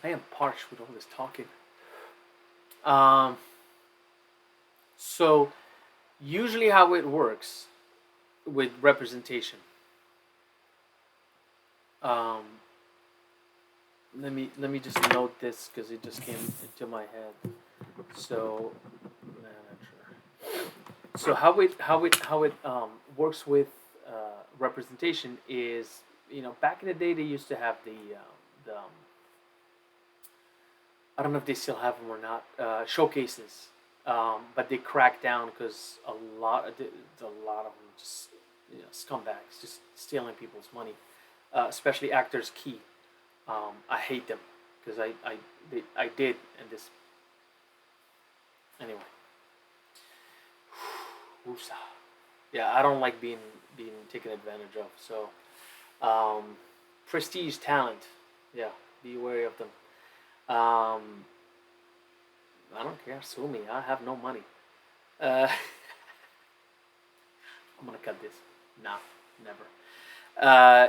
I am parched with all this talking. Um, so usually how it works with representation. Um, let me just note this because it just came into my head. So manager. So how it works with representation is back in the day they used to have the I don't know if they still have them or not showcases, but they cracked down because a lot of them just scumbags just stealing people's money, especially Actors Key. I hate them because I did and this anyway. Woosah. Yeah, I don't like being taken advantage of. So, prestige talent. Yeah, be wary of them. I don't care. Sue me. I have no money. Uh, I'm gonna cut this. Nah, never.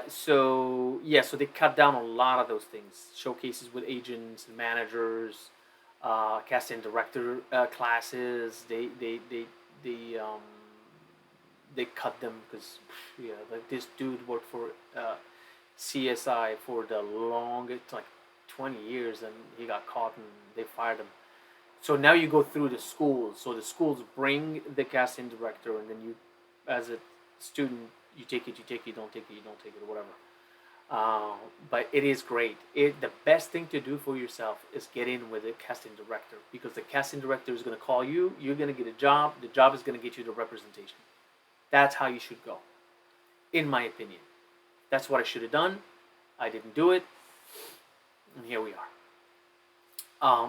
So yeah, so they cut down a lot of those things. Showcases with agents and managers, casting director classes. They cut them because yeah, like this dude worked for CSI for the longest, like 20 years, and he got caught and they fired him. So now you go through the schools. So the schools bring the casting director, and then you, as a student, you take it, you take it, you don't take it, you don't take it, or whatever. Uh, but it is great. The best thing to do for yourself is get in with a casting director, because the casting director is going to call you. You're going to get a job. The job is going to get you the representation. That's how you should go, in my opinion. That's what I should have done. I didn't do it, and here we are.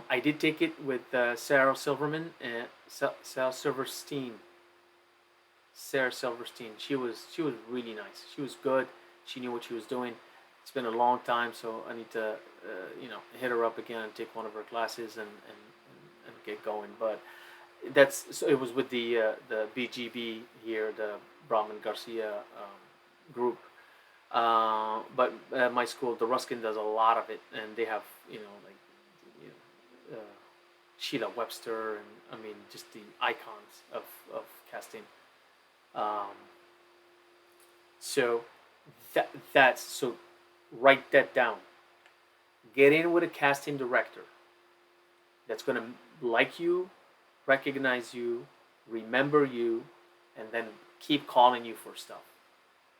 I did take it with Sarah Silverman and Sarah Silverstein. Sarah Silverstein. She was really nice. She was good. She knew what she was doing. It's been a long time, so I need to hit her up again and take one of her classes and get going. But that's so it was with the BGB here, the Brahman Garcia group. But my school, the Ruskin, does a lot of it, and they have like you Sheila Webster, and I mean just the icons of casting. Um, so that's so write that down. Get in with a casting director that's gonna like you, recognize you, remember you, and then keep calling you for stuff.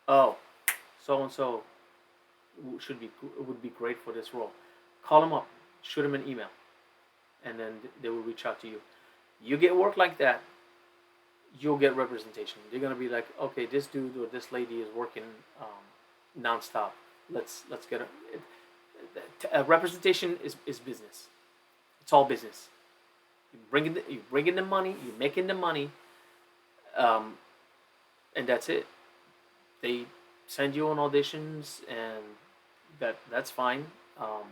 Oh, so and so should be would be great for this role. Call them up, shoot them an email, and then they will reach out to you. You get work like that, you'll get representation. They're gonna be like, okay, this dude or this lady is working nonstop. Let's get representation is business. It's all business. You bring in the money, you making the money, um, and that's it. They send you on auditions, and that's fine. Um,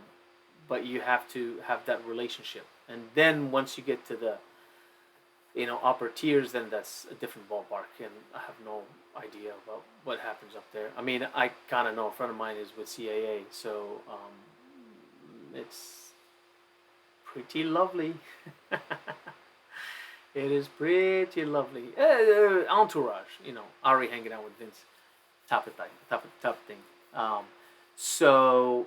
but you have to have that relationship, and then once you get to the upper tiers, then that's a different ballpark, and I have no idea about what happens up there. I mean, I kind of know a friend of mine is with CAA, so it's pretty lovely. It is pretty lovely. Entourage, Ari hanging out with Vince, top thing. Um, so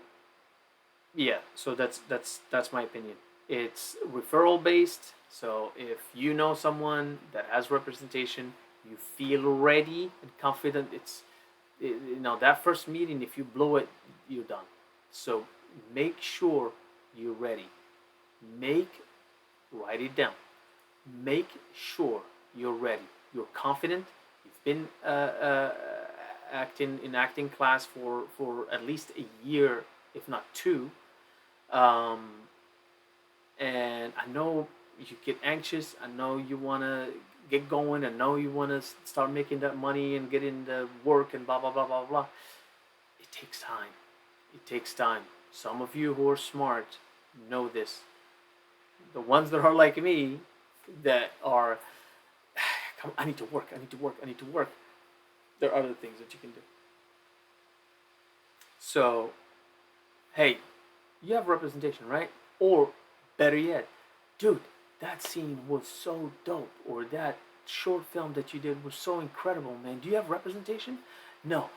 yeah, so that's my opinion. It's referral based. So if you know someone that has representation, you feel ready and confident. That first meeting. If you blow it, you're done. So make sure you're ready. Write it down. Make sure you're ready. You're confident. You've been acting class for at least a year, if not two. Um, and I know you get anxious. I know you want to get going. I know you want to start making that money and get in the work and blah blah blah blah blah. It takes time. It takes time. Some of you who are smart know this. The ones that are like me, that are, I need to work. I need to work. I need to work. There are other things that you can do. So, hey, you have representation, right? Or better yet, dude, that scene was so dope, or that short film that you did was so incredible, man. Do you have representation? No.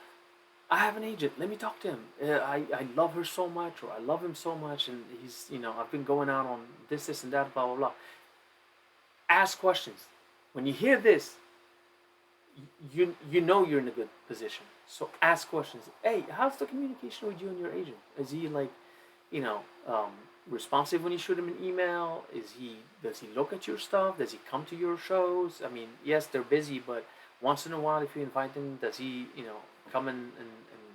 I have an agent. Let me talk to him. I love her so much, or I love him so much, and I've been going out on this, and that, blah, blah, blah. Ask questions. When you hear this, you know you're in a good position. So ask questions. Hey, how's the communication with you and your agent? Is he like, you know, responsive when you shoot him an email? Does he look at your stuff? Does he come to your shows? I mean, yes, they're busy, but once in a while, if you invite him, does he, come and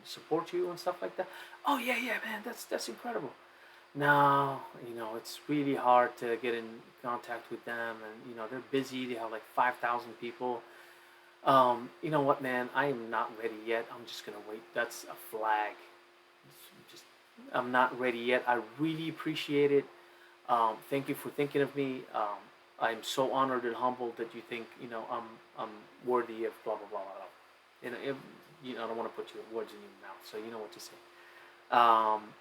support you and stuff like that? Oh yeah, man, that's incredible. No, it's really hard to get in contact with them, and they're busy. They have like 5,000 people. You know what, man? I am not ready yet. I'm just gonna wait. That's a flag. Just, I'm not ready yet. I really appreciate it. Thank you for thinking of me. I'm so honored and humbled that you think, I'm worthy of blah blah blah blah. Blah. I don't want to put your words in your mouth, so you know what to say. Um,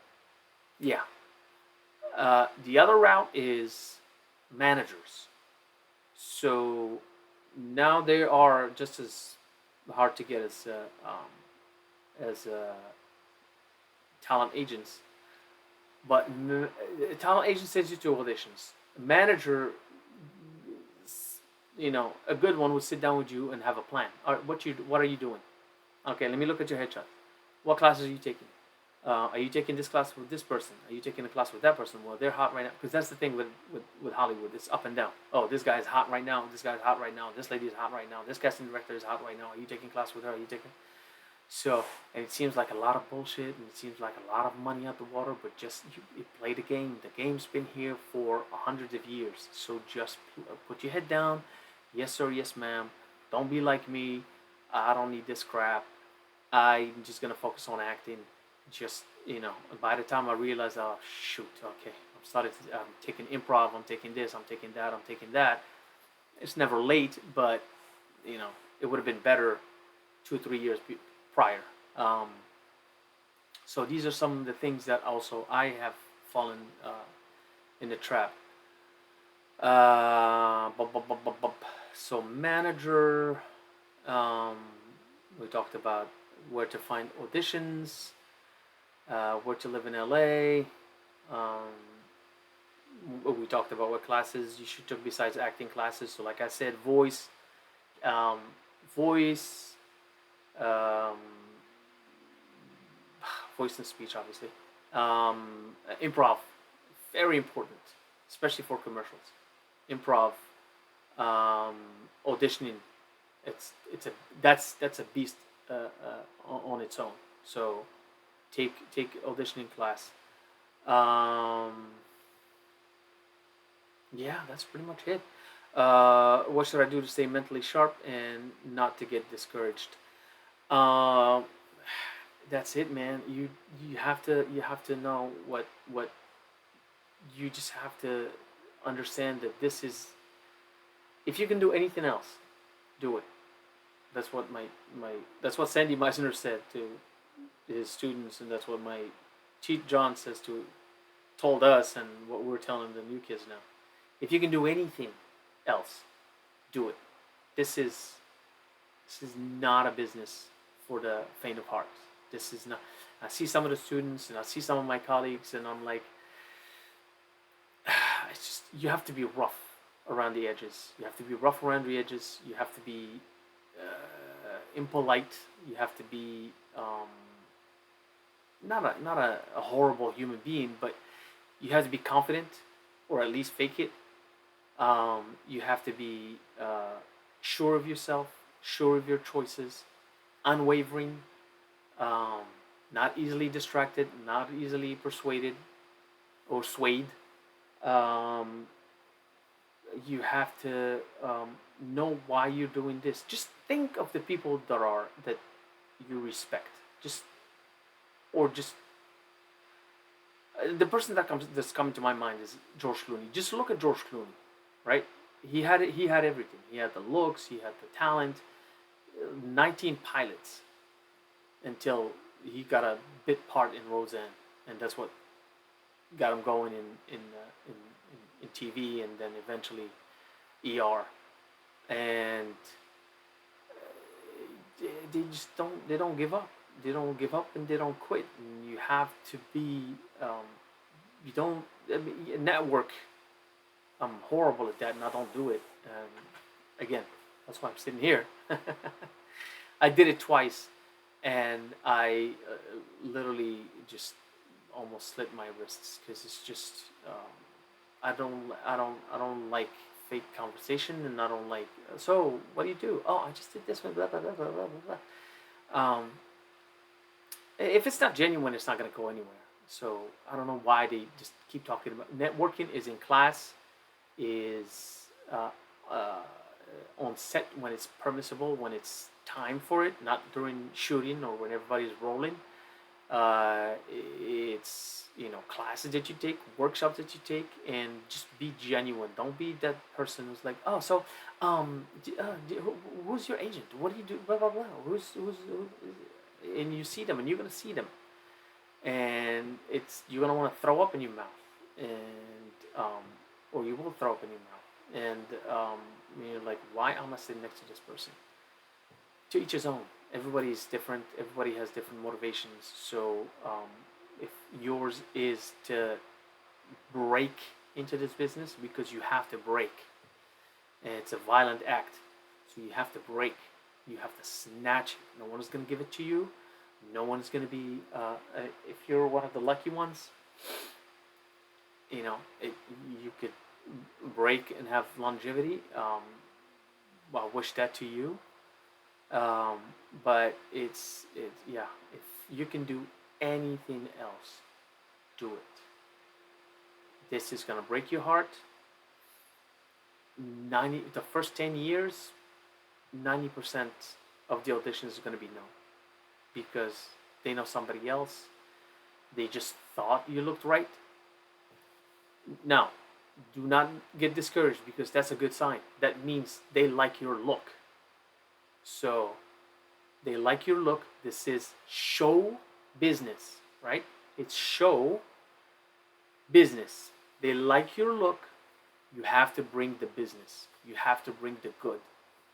yeah. The other route is managers. So now they are just as hard to get as talent agents, but talent agent sends you to auditions. Manager, a good one would sit down with you and have a plan. All right, what are you doing? Okay, let me look at your headshot. What classes are you taking? Are you taking this class with this person? Are you taking a class with that person? Well, they're hot right now. Because that's the thing with Hollywood. It's up and down. Oh, this guy's hot right now. This guy's hot right now. This lady is hot right now. This casting director is hot right now. Are you taking class with her? Are you taking... So, and it seems like a lot of bullshit, and it seems like a lot of money out the water, but just you play the game. The game's been here for hundreds of years. So just put your head down. Yes, sir. Yes, ma'am. Don't be like me. I don't need this crap. I'm just gonna focus on acting. Just by the time I realized, oh shoot, okay, I'm taking improv. I'm taking this. I'm taking that. I'm taking that. It's never late, but it would have been better 2 or 3 years prior. Um, so these are some of the things that also I have fallen in the trap. So manager, um, we talked about where to find auditions, where to live in LA. Um, we talked about what classes you should take besides acting classes. So like I said, um, voice, um, voice and speech, obviously. Improv, very important, especially for commercials. Improv, um, auditioning, it's a that's a beast on its own. So take auditioning class. Um, yeah, that's pretty much it. What should I do to stay mentally sharp and not to get discouraged? Um, that's it, man. You have to know what you just have to understand that this is, if you can do anything else, do it. That's what that's what Sandy Meisner said to his students, and that's what my Chief John told us, and what we're telling the new kids now. If you can do anything else, do it. This is this is not a business for the faint of heart. This is not. I see some of the students, and I see some of my colleagues, and I'm like, it's just, you have to be rough around the edges. You have to be rough around the edges. You have to be impolite. You have to be not a horrible human being, but you have to be confident, or at least fake it. You have to be sure of yourself, sure of your choices, unwavering, um, not easily distracted, not easily persuaded or swayed. Um, you have to know why you're doing this. Just think of the people that you respect. Just the person that's coming to my mind is George Clooney. Just look at George Clooney, right? He had it. He had everything. He had the looks. He had the talent. 19 pilots until he got a bit part in Roseanne, and that's what got him going in TV, and then eventually ER. And they just don't give up. They don't give up, and they don't quit. And you have to be. You don't. I mean, network. I'm horrible at that, and I don't do it. Again, that's why I'm sitting here. I did it twice, and I literally just almost slit my wrists, because it's just I don't like fake conversation, and I don't like, so what do you do? Oh, I just did this one, blah blah blah blah blah blah. If it's not genuine, it's not going to go anywhere. So I don't know why they just keep talking about networking. Is in class, is uh, on set when it's permissible, when it's time for it, not during shooting or when everybody's rolling. It's classes that you take, workshops that you take, and just be genuine. Don't be that person who's like, oh, so who's your agent? What do you do? Blah blah blah. And you see them, and you're gonna see them, and you're gonna want to throw up in your mouth, and or you will throw up in your mouth, and you're like, why am I sitting next to this person? To each his own. Everybody's different. Everybody has different motivations. So if yours is to break into this business because you have to break, and it's a violent act, so you have to break. You have to snatch it. No one is going to give it to you. No one is going to be. If you're one of the lucky ones, you could break and have longevity. I wish that to you. But yeah. If you can do anything else, do it. This is gonna break your heart. The first 10 years, 90% of the auditions is gonna be no, because they know somebody else. They just thought you looked right. Now, do not get discouraged because that's a good sign. That means they like your look. So they like your look. This is show business, right? It's show business. They like your look. You have to bring the business. You have to bring the good,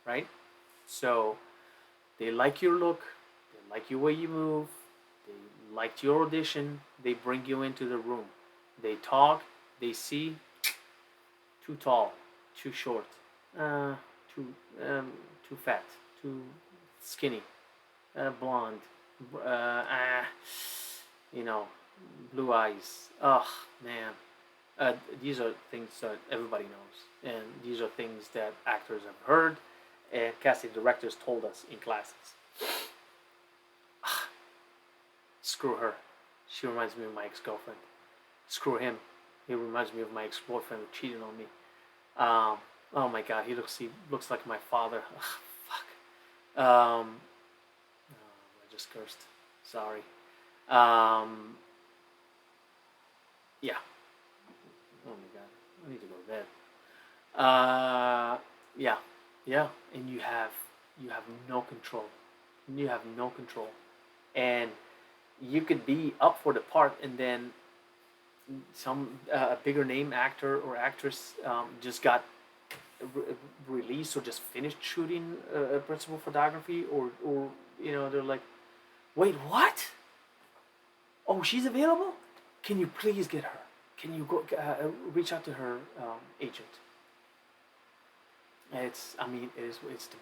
right? So they like your look. They like your way you move. They liked your audition. They bring you into the room. They talk. They see. Too tall. Too short. Too fat. Too skinny, blonde, you know, blue eyes. Oh man, these are things that everybody knows, and these are things that actors have heard, and casting directors told us in classes. Screw her. She reminds me of my ex-girlfriend. Screw him. He reminds me of my ex-boyfriend who cheated on me. Oh my God, he looks like my father. Ugh, fuck. I just cursed. Sorry. Yeah. Oh my God, I need to go to bed. Yeah, yeah, and you have no control. You have no control, and you could be up for the part, and then some a bigger name actor or actress just got released or just finished shooting principal photography, or they're like, wait, what? Oh, she's available? Can you please get her? Can you go reach out to her agent? It's the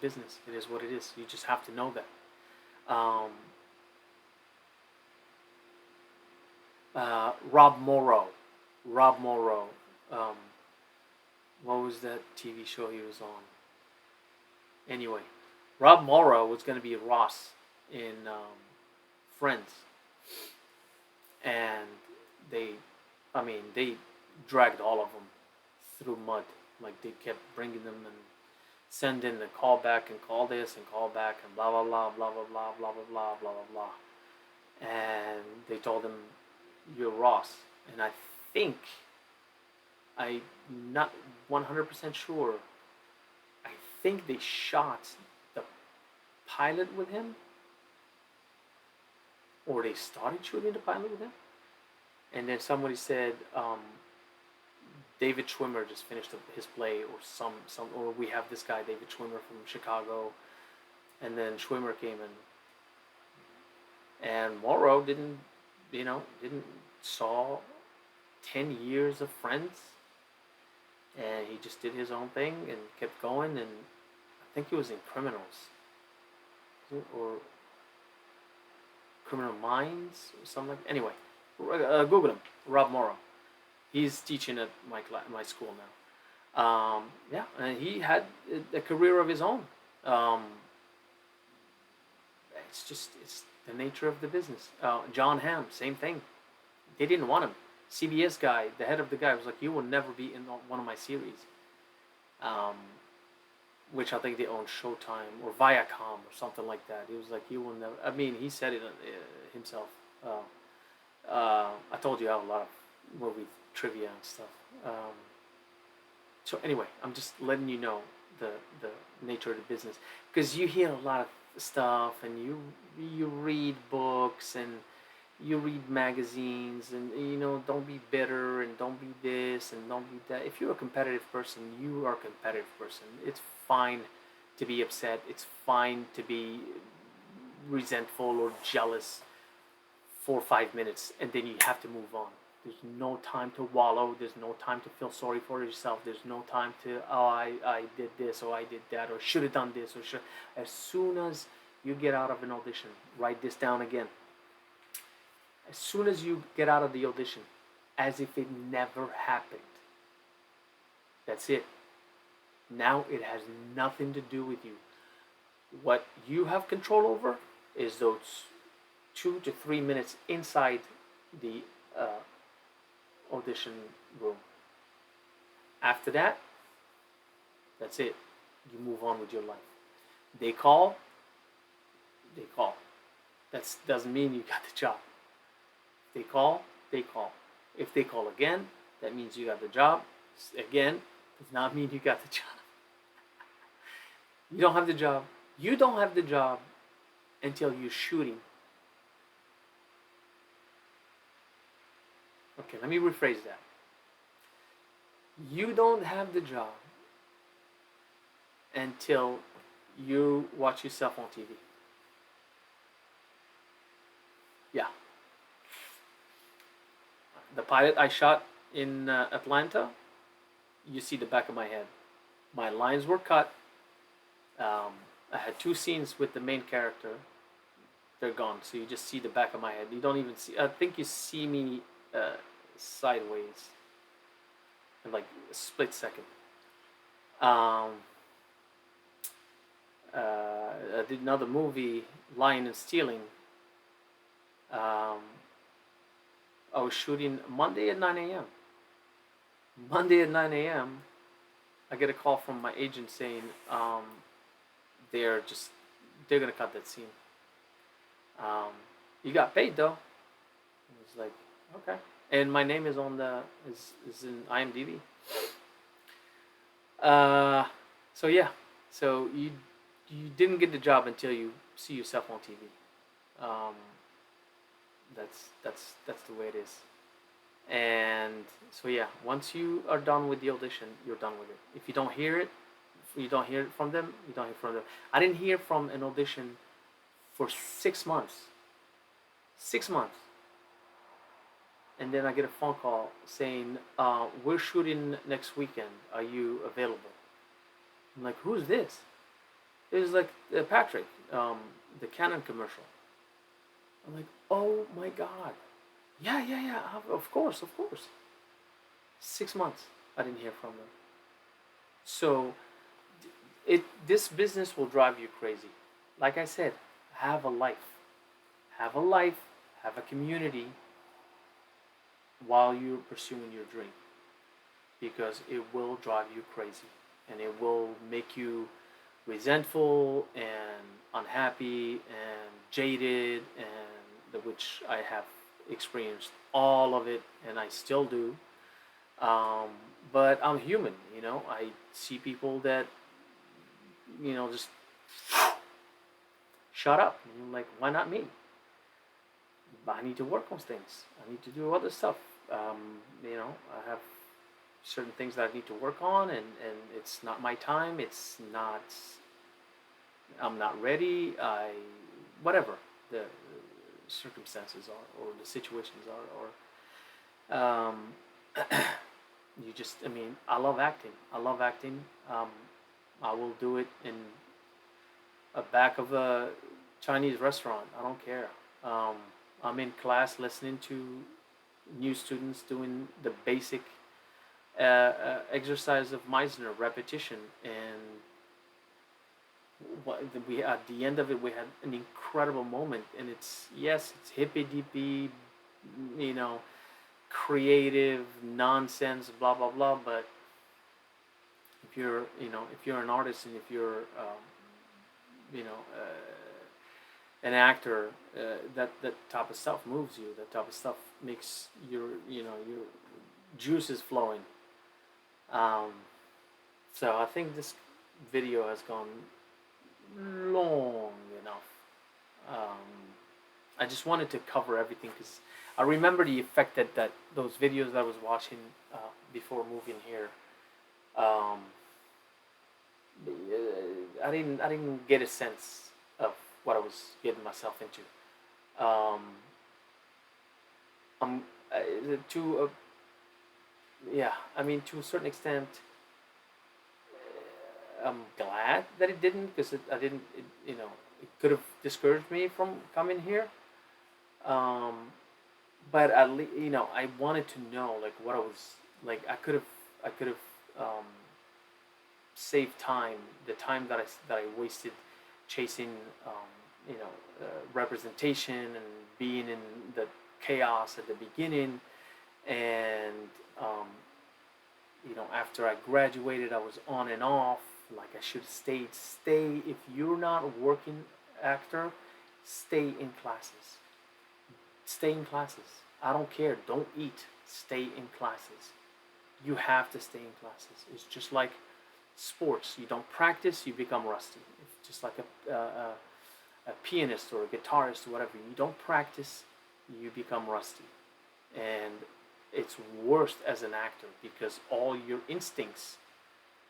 business. It is what it is. You just have to know that. Rob Morrow. What was that TV show he was on? Anyway, Rob Morrow was going to be Ross in Friends, and they dragged all of them through mud. Like, they kept bringing them and sending the call back and call this and call back and blah blah blah blah blah blah blah blah blah blah blah blah. And they told him, you're Ross. And I think, I'm not 100% sure, I think they shot the pilot with him, or they started shooting the pilot with him, and then somebody said, David Schwimmer just finished his play, or we have this guy David Schwimmer from Chicago, and then Schwimmer came in, and Morrow didn't saw 10 years of Friends, and he just did his own thing and kept going, and I think he was in Criminals, or Criminal Minds, or something like that. Anyway, Google him, Rob Morrow. He's teaching at my school now. Yeah, and he had a career of his own. It's the nature of the business. John Hamm, same thing. They didn't want him. CBS guy, the head of the guy, was like, you will never be in one of my series. Which I think they own Showtime or Viacom or something like that. He was like, you will never. I mean, he said it himself. I told you I have a lot of movie trivia and stuff. Um, so anyway, I'm just letting you know the the nature of the business, because you hear a lot of stuff, and you read books, and you read magazines, and don't be bitter, and don't be this, and don't be that. If you're a competitive person, you are a competitive person. It's fine to be upset. It's fine to be resentful or jealous for 5 minutes, and then you have to move on. There's no time to wallow. There's no time to feel sorry for yourself. There's no time to, oh, I did this, or I did that, or should have done this, or should. As soon as you get out of an audition, write this down again. As soon as you get out of the audition, as if it never happened, that's it. Now it has nothing to do with you. What you have control over is those 2 to 3 minutes inside the audition room. After that, that's it. You move on with your life. They call, they call. That doesn't mean you got the job. If they call, they call. If they call again, that means you got the job. Again, does not mean you got the job. You don't have the job. You don't have the job until you're shooting. Okay, let me rephrase that. You don't have the job until you watch yourself on TV. Yeah. The pilot I shot in Atlanta, you see the back of my head. My lines were cut. I had 2 scenes with the main character. They're gone, so you just see the back of my head. You don't even see. I think you see me sideways in like a split second. I did another movie, Lying and Stealing. I was shooting Monday at 9 a.m. Monday at 9 a.m. I get a call from my agent saying they're gonna cut that scene. You got paid though. I was like, okay. And my name is on is in IMDb. So yeah. So you didn't get the job until you see yourself on TV. That's the way it is. And so yeah, once you are done with the audition, you're done with it. If you don't hear it, you don't hear it from them, you don't hear from them. I didn't hear from an audition for 6 months. 6 months. And then I get a phone call saying, we're shooting next weekend. Are you available? I'm like, who's this? It was like Patrick, the Canon commercial. I'm like, oh my God. Yeah, of course. 6 months I didn't hear from them. So this business will drive you crazy. Like I said, have a life. Have a community while you're pursuing your dream. Because it will drive you crazy. And it will make you resentful and unhappy and jaded, and which I have experienced all of it, and I still do. But I'm human, I see people that, just shut up. And I'm like, why not me? But I need to work on things. I need to do other stuff. I have certain things that I need to work on, and it's not my time. I'm not ready. Whatever the circumstances are, or the situations are, or I love acting. I will do it in a back of a Chinese restaurant. I don't care. I'm in class listening to new students doing the basic exercise of Meisner, repetition, and we at the end of it, we had an incredible moment, and it's hippy dippy, creative nonsense, blah blah blah. But if you're an artist, and if you're you know an actor, that type of stuff moves you. That type of stuff makes your juices flowing. Um, so I think this video has gone long enough. Um, I just wanted to cover everything because I remember the effect that those videos that I was watching before moving here. Um, I didn't get a sense of what I was getting myself into. Um, I'm to yeah. I mean, to a certain extent, I'm glad that it didn't because I didn't. It could have discouraged me from coming here. Um, but at least I wanted to know like what I was like. I could have um, saved time, the time that I wasted chasing you know representation and being in the chaos at the beginning, and um, after I graduated, I was on and off. Like I should have stayed. Stay if you're not a working actor, stay in classes. Stay in classes. I don't care. Don't eat. Stay in classes. You have to stay in classes. It's just like sports. You don't practice, you become rusty. It's just like a pianist or a guitarist or whatever. You don't practice, you become rusty. And it's worst as an actor because all your instincts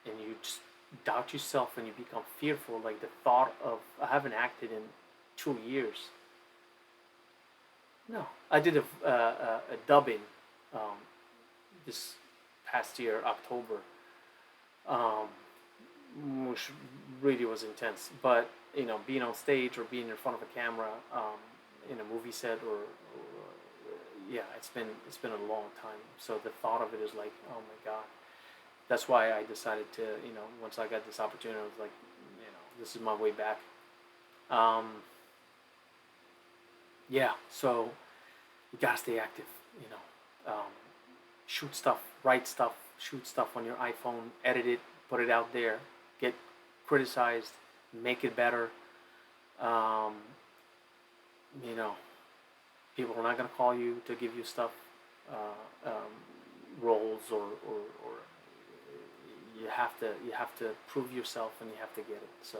and you just doubt yourself and you become fearful. Like the thought of I haven't acted in 2 years. No, I did a dubbing um, this past year, October, um, which really was intense. But being on stage or being in front of a camera in a movie set or yeah, it's been a long time. So the thought of it is like, oh my god. That's why I decided to, once I got this opportunity, I was like, this is my way back. Um, yeah, so you gotta stay active. Shoot stuff, write stuff, shoot stuff on your iPhone, edit it, put it out there, get criticized, make it better. Um, you know, People are not gonna call you to give you stuff, roles or you have to prove yourself and you have to get it. So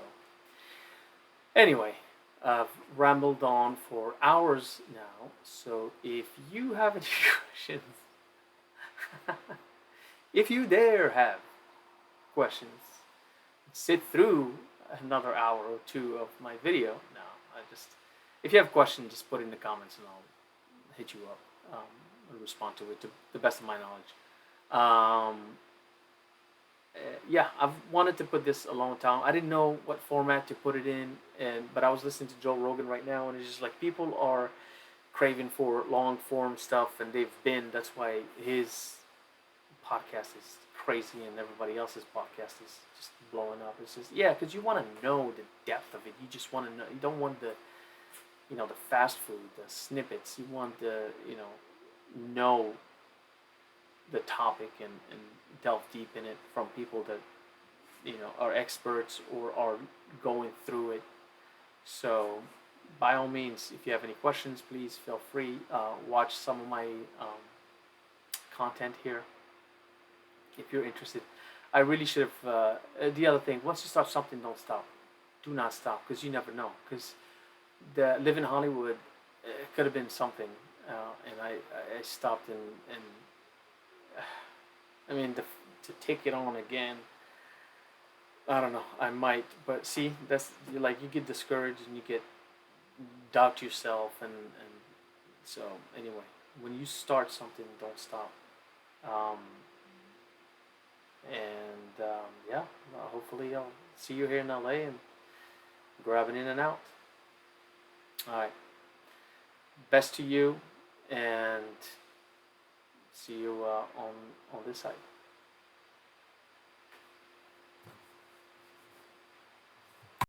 anyway, I've rambled on for hours now. So if you have any questions, if you dare have questions, sit through another hour or two of my video. No, if you have questions, just put it in the comments and I'll hit you up and respond to it to the best of my knowledge. Yeah, I've wanted to put this a long time. I didn't know what format to put it in, but I was listening to Joe Rogan right now, and it's just like people are craving for long form stuff, and that's why his podcast is crazy and everybody else's podcast is just blowing up. It's just because you want to know the depth of it. You just want to know. You don't want the fast food, the snippets. You want know the topic and delve deep in it from people that are experts or are going through it. So by all means, if you have any questions, please feel free. Watch some of my content here if you're interested. I really should have. The other thing, once you start something, don't stop. Do not stop because you never know. Because the Live in Hollywood could have been something, and I stopped and I mean to take it on again. I don't know. I might, but see, that's like you get discouraged and you get doubt yourself and so anyway, when you start something, don't stop. Um, yeah, hopefully I'll see you here in LA and grab an in and out. All right, best to you, and see you on this side.